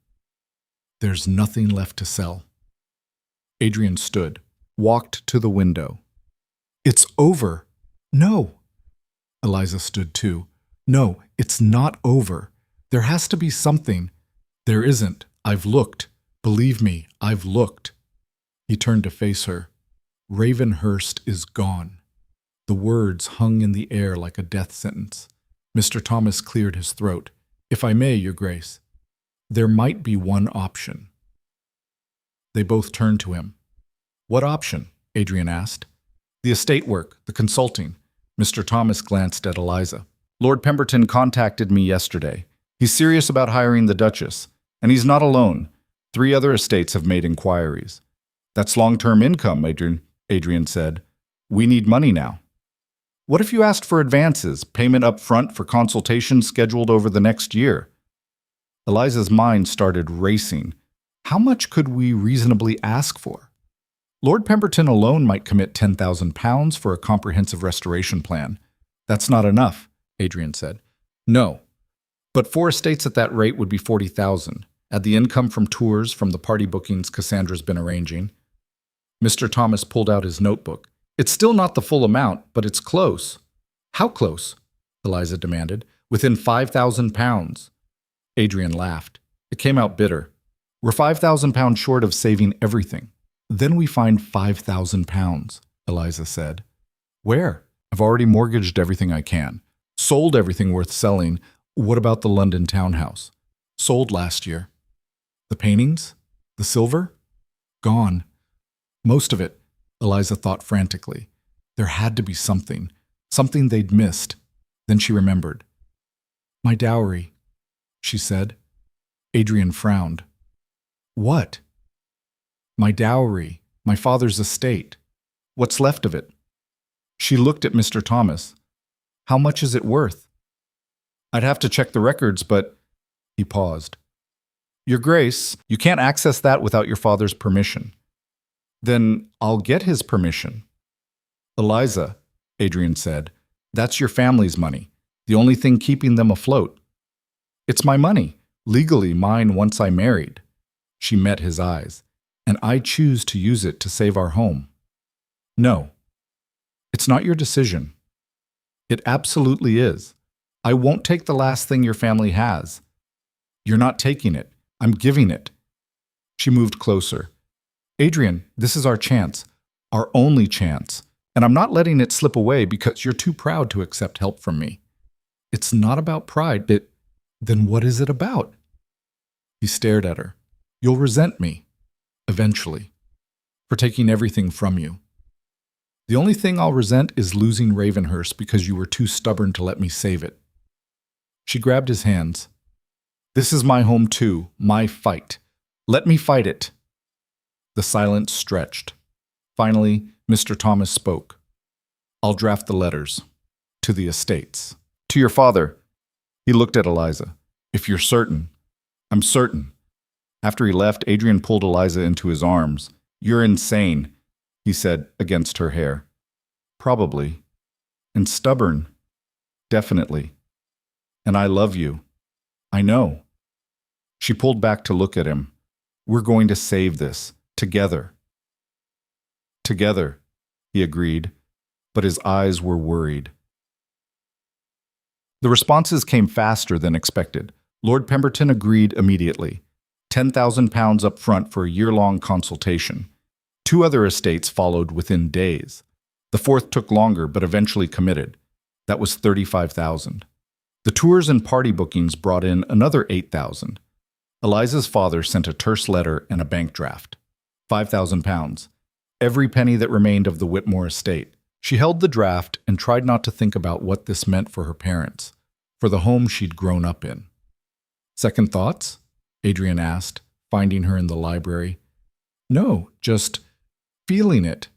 "There's nothing left to sell." Adrian stood, walked to the window. "It's over." "No." Eliza stood too. "No, it's not over. There has to be something." "There isn't. I've looked. Believe me, I've looked." He turned to face her. "Ravenhurst is gone." The words hung in the air like a death sentence. Mr. Thomas cleared his throat. "If I may, Your Grace, there might be one option." They both turned to him. "What option?" Adrian asked. "The estate work, the consulting." Mr. Thomas glanced at Eliza. "Lord Pemberton contacted me yesterday. He's serious about hiring the Duchess, and he's not alone. 3 other estates have made inquiries." "That's long-term income," Adrian said. "We need money now." "What if you asked for advances, payment up front for consultations scheduled over the next year?" Eliza's mind started racing. How much could we reasonably ask for? Lord Pemberton alone might commit £10,000 for a comprehensive restoration plan. "That's not enough," Adrian said. "No. But 4 estates at that rate would be 40,000. Add the income from tours from the party bookings Cassandra's been arranging." Mr. Thomas pulled out his notebook. "It's still not the full amount, but it's close." "How close?" Eliza demanded. "Within £5,000. Adrian laughed. It came out bitter. "We're £5,000 short of saving everything." "Then we find £5,000, Eliza said. "Where?" "I've already mortgaged everything I can. Sold everything worth selling. What about the London townhouse?" "Sold last year." "The paintings? The silver?" "Gone." "Most of it," Eliza thought frantically. There had to be something they'd missed. Then she remembered. "My dowry," she said. Adrian frowned. "What?" "My dowry, my father's estate. What's left of it?" She looked at Mr. Thomas. "How much is it worth?" "I'd have to check the records, but—" He paused. "Your Grace, you can't access that without your father's permission." "Then I'll get his permission." "Eliza, Adrian said. That's your family's money, the only thing keeping them afloat. It's my money, legally mine once I married. She met his eyes. And I choose to use it to save our home. No, it's not your decision. It absolutely is. I won't take the last thing your family has. You're not taking it. I'm giving it. She moved closer. Adrian, this is our chance, our only chance, and I'm not letting it slip away because you're too proud to accept help from me. It's not about pride. Then what is it about? He stared at her. You'll resent me. Eventually, for taking everything from you. The only thing I'll resent is losing Ravenhurst because you were too stubborn to let me save it. She grabbed his hands. This is my home too, my fight. Let me fight it. The silence stretched. Finally, Mr. Thomas spoke. I'll draft the letters. To the estates. To your father. He looked at Eliza. If you're certain. I'm certain. After he left, Adrian pulled Eliza into his arms. You're insane, he said against her hair. Probably. And stubborn. Definitely. And I love you. I know. She pulled back to look at him. We're going to save this. Together. Together, he agreed, but his eyes were worried. The responses came faster than expected. Lord Pemberton agreed immediately. £10,000 up front for a year-long consultation. 2 other estates followed within days. The 4th took longer, but eventually committed. That was $35,000. The tours and party bookings brought in another $8,000. Eliza's father sent a terse letter and a bank draft. £5,000. Every penny that remained of the Whitmore estate. She held the draft and tried not to think about what this meant for her parents, for the home she'd grown up in. Second thoughts? Adrian asked, finding her in the library. No, just feeling it.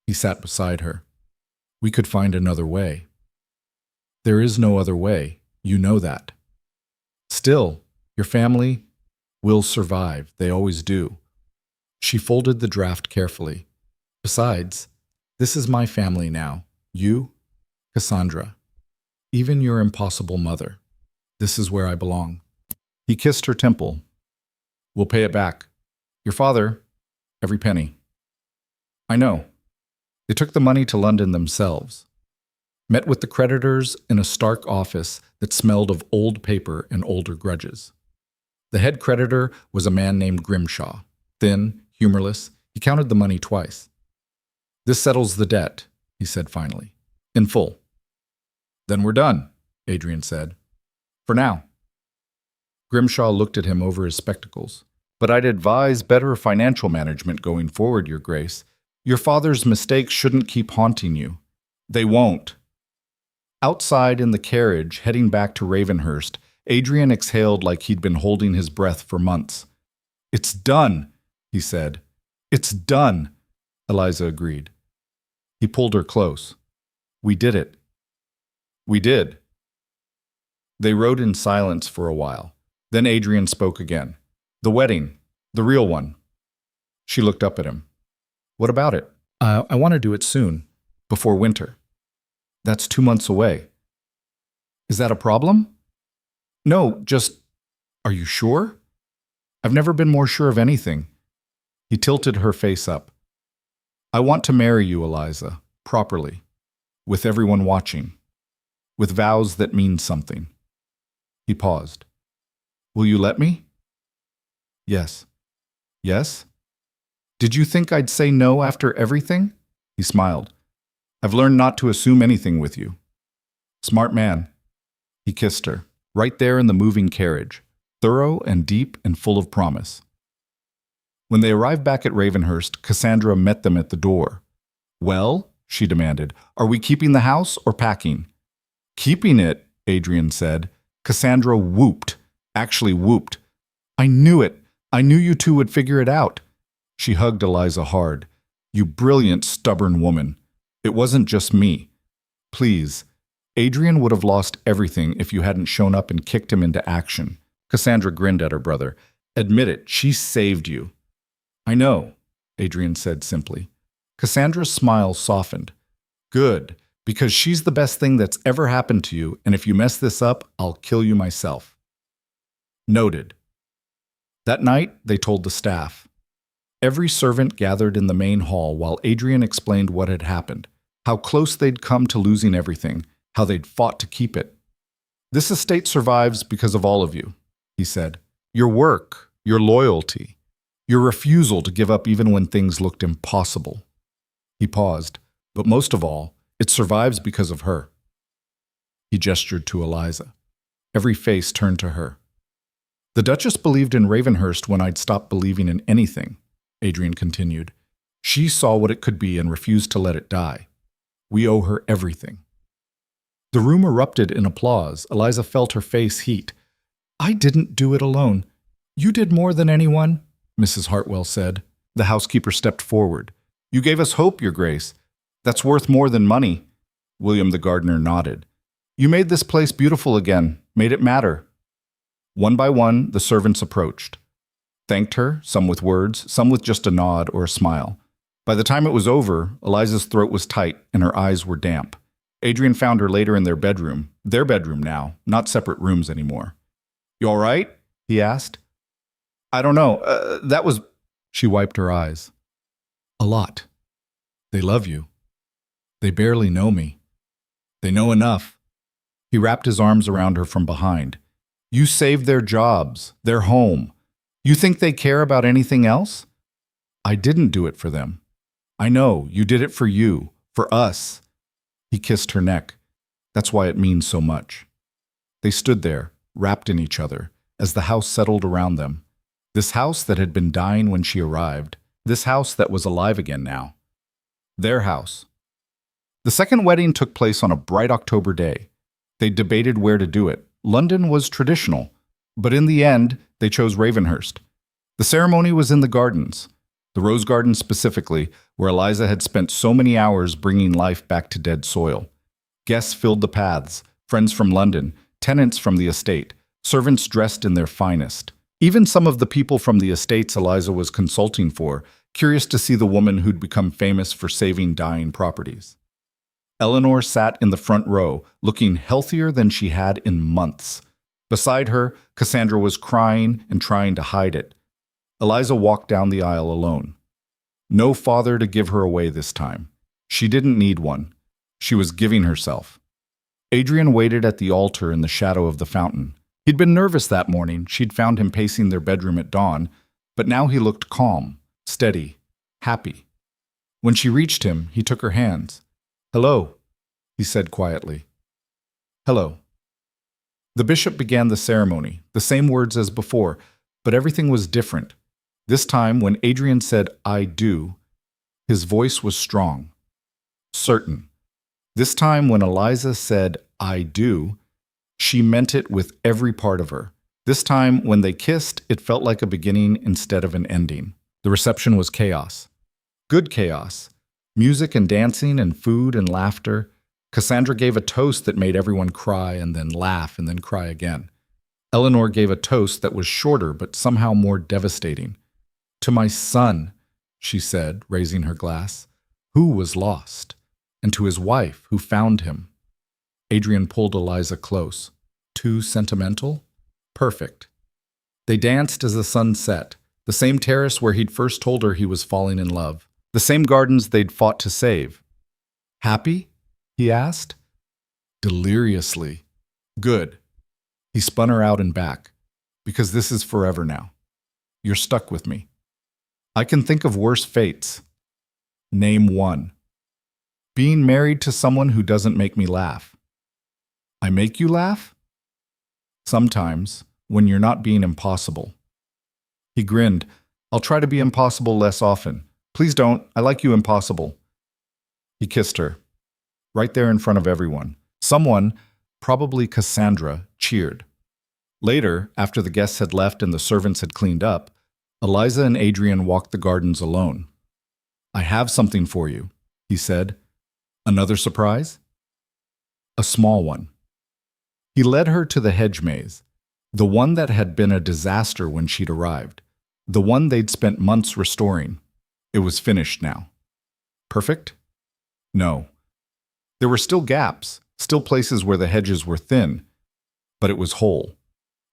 He sat beside her. We could find another way. There is no other way. You know that. Still, your family will survive. They always do. She folded the draft carefully. Besides, this is my family now. You, Cassandra. Even your impossible mother. This is where I belong. He kissed her temple. We'll pay it back. Your father, every penny. I know. They took the money to London themselves. Met with the creditors in a stark office that smelled of old paper and older grudges. The head creditor was a man named Grimshaw. Thin, humorless, he counted the money twice. This settles the debt, he said finally. In full. Then we're done, Adrian said. For now. Grimshaw looked at him over his spectacles. But I'd advise better financial management going forward, Your Grace. Your father's mistakes shouldn't keep haunting you. They won't. Outside in the carriage, heading back to Ravenhurst, Adrian exhaled like he'd been holding his breath for months. It's done, he said. It's done, Eliza agreed. He pulled her close. We did it. We did. They rode in silence for a while. Then Adrian spoke again. The wedding. The real one. She looked up at him. What about it? I want to do it soon. Before winter. That's 2 months away. Is that a problem? No, just... Are you sure? I've never been more sure of anything. He tilted her face up. I want to marry you, Eliza. Properly. With everyone watching. With vows that mean something. He paused. Will you let me? Yes. Yes? Did you think I'd say no after everything? He smiled. I've learned not to assume anything with you. Smart man. He kissed her, right there in the moving carriage, thorough and deep and full of promise. When they arrived back at Ravenhurst, Cassandra met them at the door. Well, she demanded, are we keeping the house or packing? Keeping it, Adrian said. Cassandra whooped. Actually whooped. I knew it. I knew you two would figure it out. She hugged Eliza hard. You brilliant, stubborn woman. It wasn't just me. Please. Adrian would have lost everything if you hadn't shown up and kicked him into action. Cassandra grinned at her brother. Admit it, she saved you. I know, Adrian said simply. Cassandra's smile softened. Good. Because she's the best thing that's ever happened to you, and if you mess this up, I'll kill you myself. Noted. That night, they told the staff. Every servant gathered in the main hall while Adrian explained what had happened, how close they'd come to losing everything, how they'd fought to keep it. This estate survives because of all of you, he said. Your work, your loyalty, your refusal to give up even when things looked impossible. He paused, but most of all, it survives because of her. He gestured to Eliza. Every face turned to her. The Duchess believed in Ravenhurst when I'd stopped believing in anything, Adrian continued. She saw what it could be and refused to let it die. We owe her everything. The room erupted in applause. Eliza felt her face heat. I didn't do it alone. You did more than anyone, Mrs. Hartwell said. The housekeeper stepped forward. You gave us hope, Your Grace. That's worth more than money. William the gardener nodded. You made this place beautiful again, made it matter. One by one, the servants approached. Thanked her, some with words, some with just a nod or a smile. By the time it was over, Eliza's throat was tight and her eyes were damp. Adrian found her later in their bedroom now, not separate rooms anymore. You all right? He asked. I don't know. That was... She wiped her eyes. A lot. They love you. They barely know me. They know enough. He wrapped his arms around her from behind. You saved their jobs, their home. You think they care about anything else? I didn't do it for them. I know, you did it for you, for us. He kissed her neck. That's why it means so much. They stood there, wrapped in each other, as the house settled around them. This house that had been dying when she arrived. This house that was alive again now. Their house. The second wedding took place on a bright October day. They debated where to do it. London was traditional, but in the end, they chose Ravenhurst. The ceremony was in the gardens, the rose garden specifically, where Eliza had spent so many hours bringing life back to dead soil. Guests filled the paths, friends from London, tenants from the estate, servants dressed in their finest. Even some of the people from the estates Eliza was consulting for, curious to see the woman who'd become famous for saving dying properties. Eleanor sat in the front row, looking healthier than she had in months. Beside her, Cassandra was crying and trying to hide it. Eliza walked down the aisle alone. No father to give her away this time. She didn't need one. She was giving herself. Adrian waited at the altar in the shadow of the fountain. He'd been nervous that morning. She'd found him pacing their bedroom at dawn, but now he looked calm, steady, happy. When she reached him, he took her hands. Hello, he said quietly. Hello. The bishop began the ceremony, the same words as before, but everything was different. This time, when Adrian said, I do, his voice was strong, certain. This time, when Eliza said, I do, she meant it with every part of her. This time, when they kissed, it felt like a beginning instead of an ending. The reception was chaos. Good chaos. Music and dancing and food and laughter. Cassandra gave a toast that made everyone cry and then laugh and then cry again. Eleanor gave a toast that was shorter but somehow more devastating. To my son, she said, raising her glass, who was lost, and to his wife, who found him. Adrian pulled Eliza close. Too sentimental? Perfect. They danced as the sun set, the same terrace where he'd first told her he was falling in love, the same gardens they'd fought to save. Happy? He asked. Deliriously. Good. He spun her out and back. Because this is forever now. You're stuck with me. I can think of worse fates. Name one. Being married to someone who doesn't make me laugh. I make you laugh? Sometimes, when you're not being impossible. He grinned. I'll try to be impossible less often. Please don't. I like you impossible. He kissed her. Right there in front of everyone. Someone, probably Cassandra, cheered. Later, after the guests had left and the servants had cleaned up, Eliza and Adrian walked the gardens alone. I have something for you, he said. Another surprise? A small one. He led her to the hedge maze, the one that had been a disaster when she'd arrived, the one they'd spent months restoring. It was finished now. Perfect? No. There were still gaps, still places where the hedges were thin, but it was whole.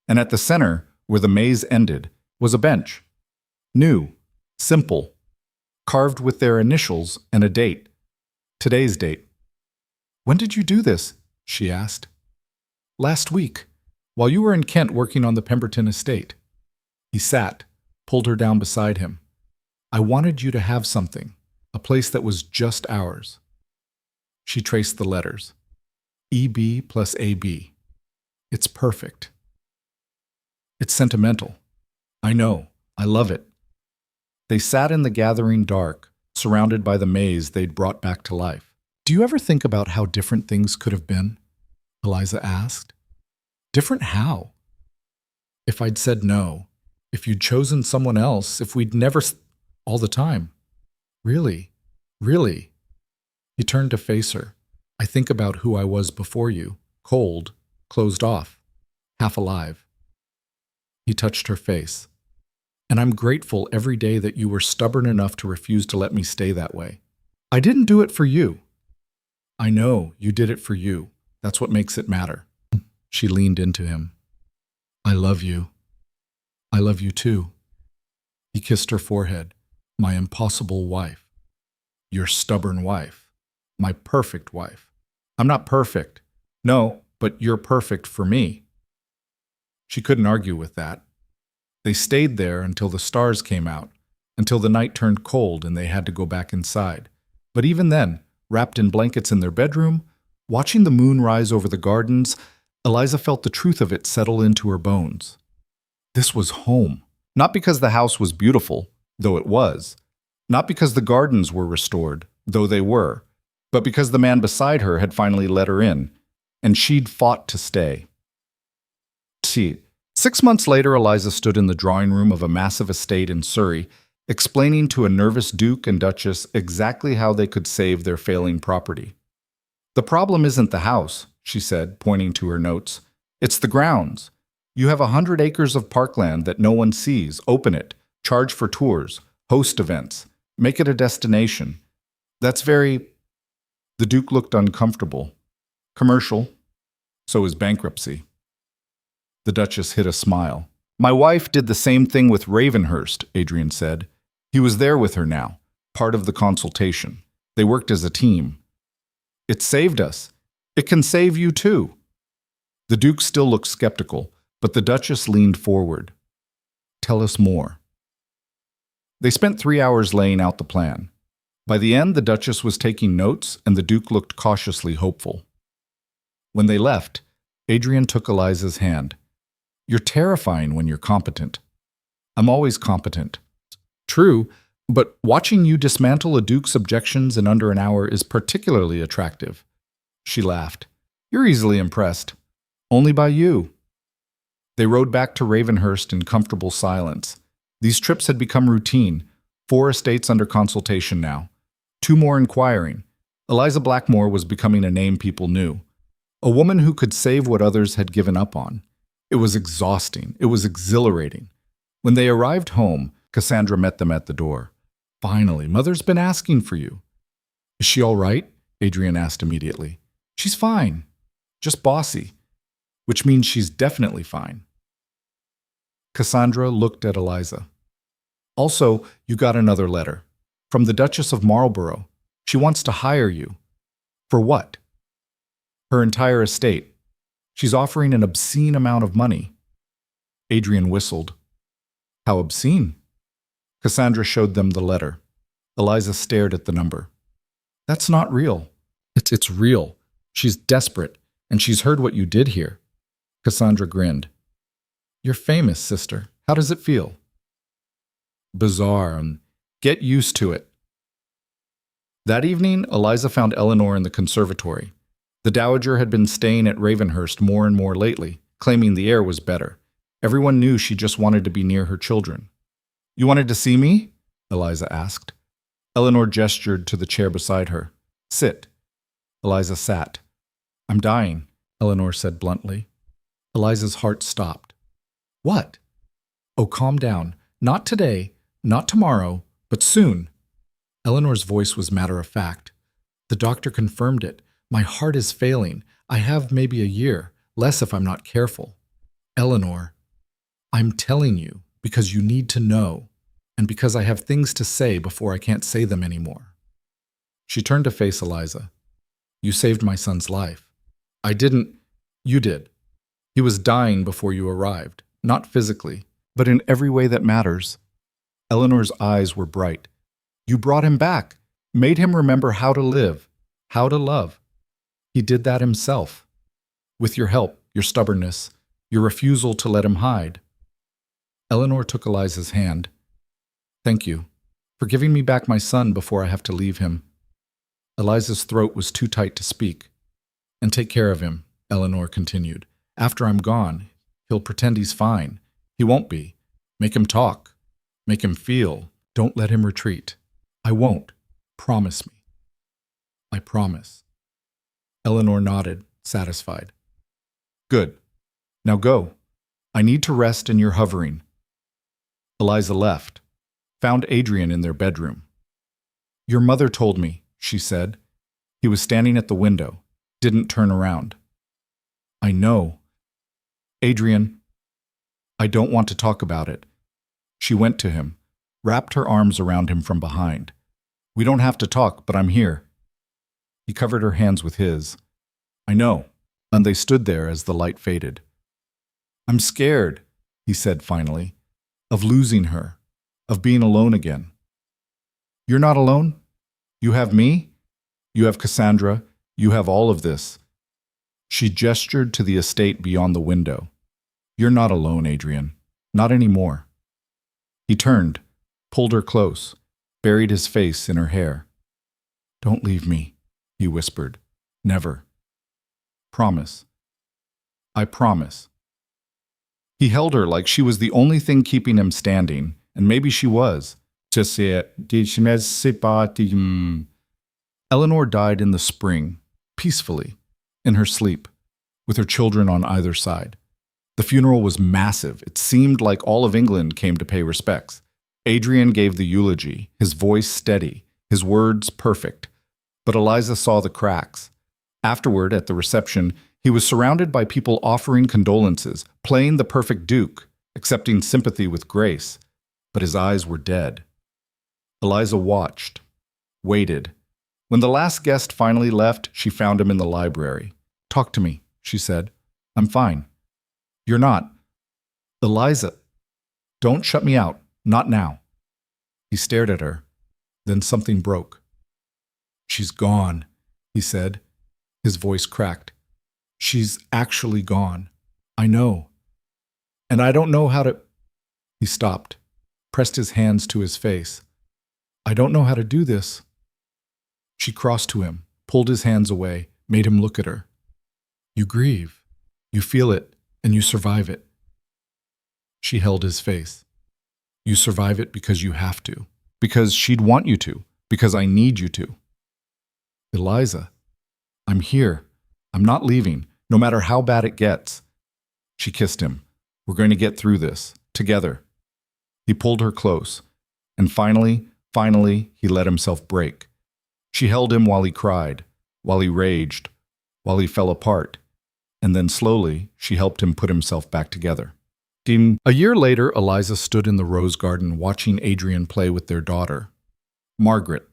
And at the center, where the maze ended, was a bench. New, simple, carved with their initials and a date. Today's date. "When did you do this?" she asked. "Last week, while you were in Kent working on the Pemberton estate." He sat, pulled her down beside him. "I wanted you to have something, a place that was just ours." She traced the letters. EB plus AB. It's perfect. It's sentimental. I know. I love it. They sat in the gathering dark, surrounded by the maze they'd brought back to life. "Do you ever think about how different things could have been?" Eliza asked. "Different how?" "If I'd said no, if you'd chosen someone else, if we'd never all the time." "Really? Really?" He turned to face her. "I think about who I was before you, cold, closed off, half alive." He touched her face. "And I'm grateful every day that you were stubborn enough to refuse to let me stay that way. I didn't do it for you." "I know, you did it for you. That's what makes it matter." She leaned into him. "I love you. I love you too." He kissed her forehead. "My impossible wife. Your stubborn wife. My perfect wife. I'm not perfect. No, but you're perfect for me." She couldn't argue with that. They stayed there until the stars came out, until the night turned cold and they had to go back inside. But even then, wrapped in blankets in their bedroom, watching the moon rise over the gardens, Eliza felt the truth of it settle into her bones. This was home. Not because the house was beautiful, though it was. Not because the gardens were restored, though they were. But because the man beside her had finally let her in, and she'd fought to stay. See, 6 months later, Eliza stood in the drawing room of a massive estate in Surrey, explaining to a nervous duke and duchess exactly how they could save their failing property. "The problem isn't the house," she said, pointing to her notes. "It's the grounds. You have 100 acres of parkland that no one sees. Open it, charge for tours, host events, make it a destination. That's very..." The duke looked uncomfortable. "Commercial. So is bankruptcy." The duchess hid a smile. "My wife did the same thing with Ravenhurst," Adrian said. He was there with her now, part of the consultation. They worked as a team. "It saved us. It can save you too." The duke still looked skeptical, but the duchess leaned forward. "Tell us more." They spent 3 hours laying out the plan. By the end, the duchess was taking notes, and the duke looked cautiously hopeful. When they left, Adrian took Eliza's hand. "You're terrifying when you're competent." "I'm always competent." "True, but watching you dismantle a duke's objections in under an hour is particularly attractive." She laughed. "You're easily impressed. Only by you." They rode back to Ravenhurst in comfortable silence. These trips had become routine. 4 estates under consultation now. 2 more inquiring. Eliza Blackmore was becoming a name people knew. A woman who could save what others had given up on. It was exhausting. It was exhilarating. When they arrived home, Cassandra met them at the door. "Finally, Mother's been asking for you." "Is she all right?" Adrian asked immediately. "She's fine. Just bossy. Which means she's definitely fine." Cassandra looked at Eliza. "Also, you got another letter. From the Duchess of Marlborough. She wants to hire you." "For what?" "Her entire estate. She's offering an obscene amount of money." Adrian whistled. "How obscene?" Cassandra showed them the letter. Eliza stared at the number. "That's not real." It's real. She's desperate, and she's heard what you did here." Cassandra grinned. "You're famous, sister. How does it feel?" "Bizarre, and get used to it." That evening, Eliza found Eleanor in the conservatory. The dowager had been staying at Ravenhurst more and more lately, claiming the air was better. Everyone knew she just wanted to be near her children. "You wanted to see me?" Eliza asked. Eleanor gestured to the chair beside her. "Sit." Eliza sat. "I'm dying," Eleanor said bluntly. Eliza's heart stopped. "What?" "Oh, calm down. Not today, not tomorrow, but soon." Eleanor's voice was matter-of-fact. "The doctor confirmed it. My heart is failing. I have maybe a year, less if I'm not careful. Eleanor, I'm telling you because you need to know, and because I have things to say before I can't say them anymore. She turned to face Eliza. You saved my son's life. I didn't. You did. He was dying before you arrived, not physically, but in every way that matters. Eleanor's eyes were bright. You brought him back, made him remember how to live, how to love. He did that himself. With your help, your stubbornness, your refusal to let him hide. Eleanor took Eliza's hand. Thank you for giving me back my son before I have to leave him. Eliza's throat was too tight to speak. And take care of him, Eleanor continued. After I'm gone, he'll pretend he's fine. He won't be. Make him talk. Make him feel. Don't let him retreat. I won't. Promise me. I promise. Eleanor nodded, satisfied. Good. Now go. I need to rest and you're hovering. Eliza left, found Adrian in their bedroom. Your mother told me, she said. He was standing at the window, didn't turn around. I know. Adrian, I don't want to talk about it. She went to him, wrapped her arms around him from behind. We don't have to talk, but I'm here. He covered her hands with his. I know. And they stood there as the light faded. I'm scared, he said finally, of losing her, of being alone again. You're not alone? You have me? You have Cassandra? You have all of this. She gestured to the estate beyond the window. You're not alone, Adrian. Not anymore. He turned, pulled her close, buried his face in her hair. Don't leave me, he whispered. Never. Promise. I promise. He held her like she was the only thing keeping him standing, and maybe she was. Eleanor died in the spring, peacefully, in her sleep, with her children on either side. The funeral was massive. It seemed like all of England came to pay respects. Adrian gave the eulogy, his voice steady, his words perfect. But Eliza saw the cracks. Afterward, at the reception, he was surrounded by people offering condolences, playing the perfect duke, accepting sympathy with grace. But his eyes were dead. Eliza watched, waited. When the last guest finally left, she found him in the library. Talk to me, she said. I'm fine. You're not. Eliza, don't shut me out. Not now. He stared at her. Then something broke. She's gone, he said. His voice cracked. She's actually gone. I know. And I don't know how to... He stopped, pressed his hands to his face. I don't know how to do this. She crossed to him, pulled his hands away, made him look at her. You grieve. You feel it, and you survive it. She held his face. You survive it because you have to. Because she'd want you to. Because I need you to. Eliza, I'm here. I'm not leaving, no matter how bad it gets. She kissed him. We're going to get through this, together. He pulled her close, and finally, he let himself break. She held him while he cried, while he raged, while he fell apart, and then slowly she helped him put himself back together. A year later, Eliza stood in the rose garden watching Adrian play with their daughter, Margaret,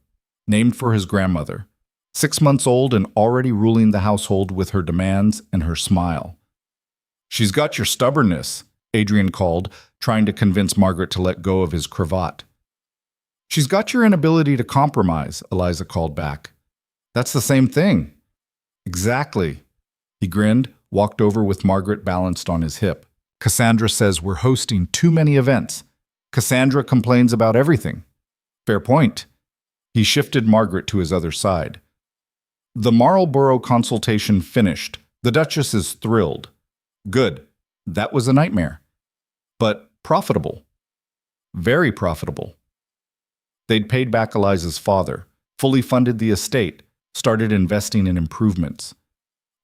named for his grandmother, 6 months old and already ruling the household with her demands and her smile. She's got your stubbornness, Adrian called, trying to convince Margaret to let go of his cravat. She's got your inability to compromise, Eliza called back. That's the same thing. Exactly. He grinned, walked over with Margaret balanced on his hip. Cassandra says we're hosting too many events. Cassandra complains about everything. Fair point. He shifted Margaret to his other side. The Marlborough consultation finished. The Duchess is thrilled. Good. That was a nightmare. But profitable. Very profitable. They'd paid back Eliza's father, fully funded the estate, started investing in improvements.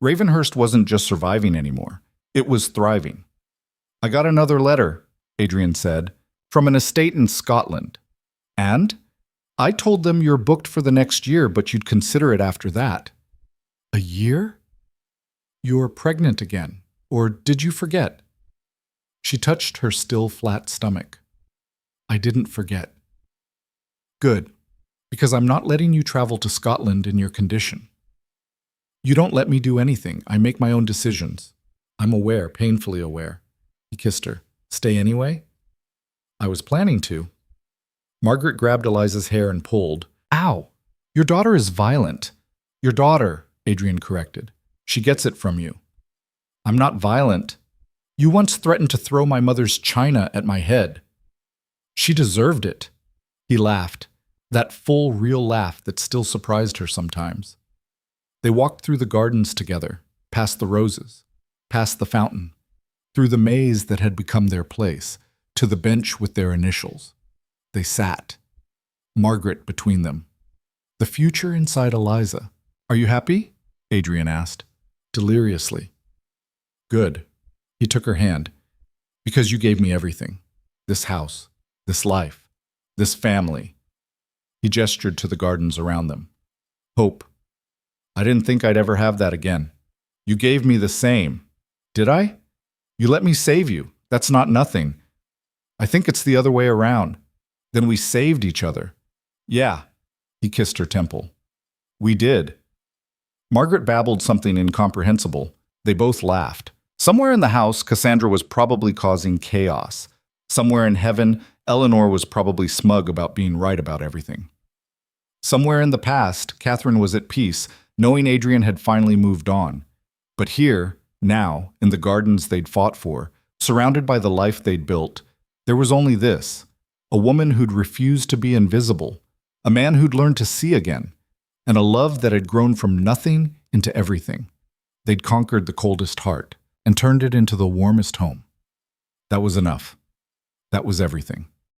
Ravenhurst wasn't just surviving anymore. It was thriving. I got another letter, Adrian said, from an estate in Scotland. And? I told them you're booked for the next year, but you'd consider it after that. A year? You're pregnant again. Or did you forget? She touched her still flat stomach. I didn't forget. Good, because I'm not letting you travel to Scotland in your condition. You don't let me do anything. I make my own decisions. I'm aware, painfully aware. He kissed her. Stay anyway? I was planning to. Margaret grabbed Eliza's hair and pulled. Ow! Your daughter is violent. Your daughter, Adrian corrected. She gets it from you. I'm not violent. You once threatened to throw my mother's china at my head. She deserved it. He laughed, that full, real laugh that still surprised her sometimes. They walked through the gardens together, past the roses, past the fountain, through the maze that had become their place, to the bench with their initials. They sat, Margaret between them. The future inside Eliza. Are you happy? Adrian asked, deliriously. Good. He took her hand. Because you gave me everything. This house, this life, this family. He gestured to the gardens around them. Hope. I didn't think I'd ever have that again. You gave me the same. Did I? You let me save you. That's not nothing. I think it's the other way around. Then we saved each other. Yeah. He kissed her temple. We did. Margaret babbled something incomprehensible. They both laughed. Somewhere in the house, Cassandra was probably causing chaos. Somewhere in heaven, Eleanor was probably smug about being right about everything. Somewhere in the past, Catherine was at peace, knowing Adrian had finally moved on. But here, now, in the gardens they'd fought for, surrounded by the life they'd built, there was only this: a woman who'd refused to be invisible, a man who'd learned to see again, and a love that had grown from nothing into everything. They'd conquered the coldest heart and turned it into the warmest home. That was enough. That was everything.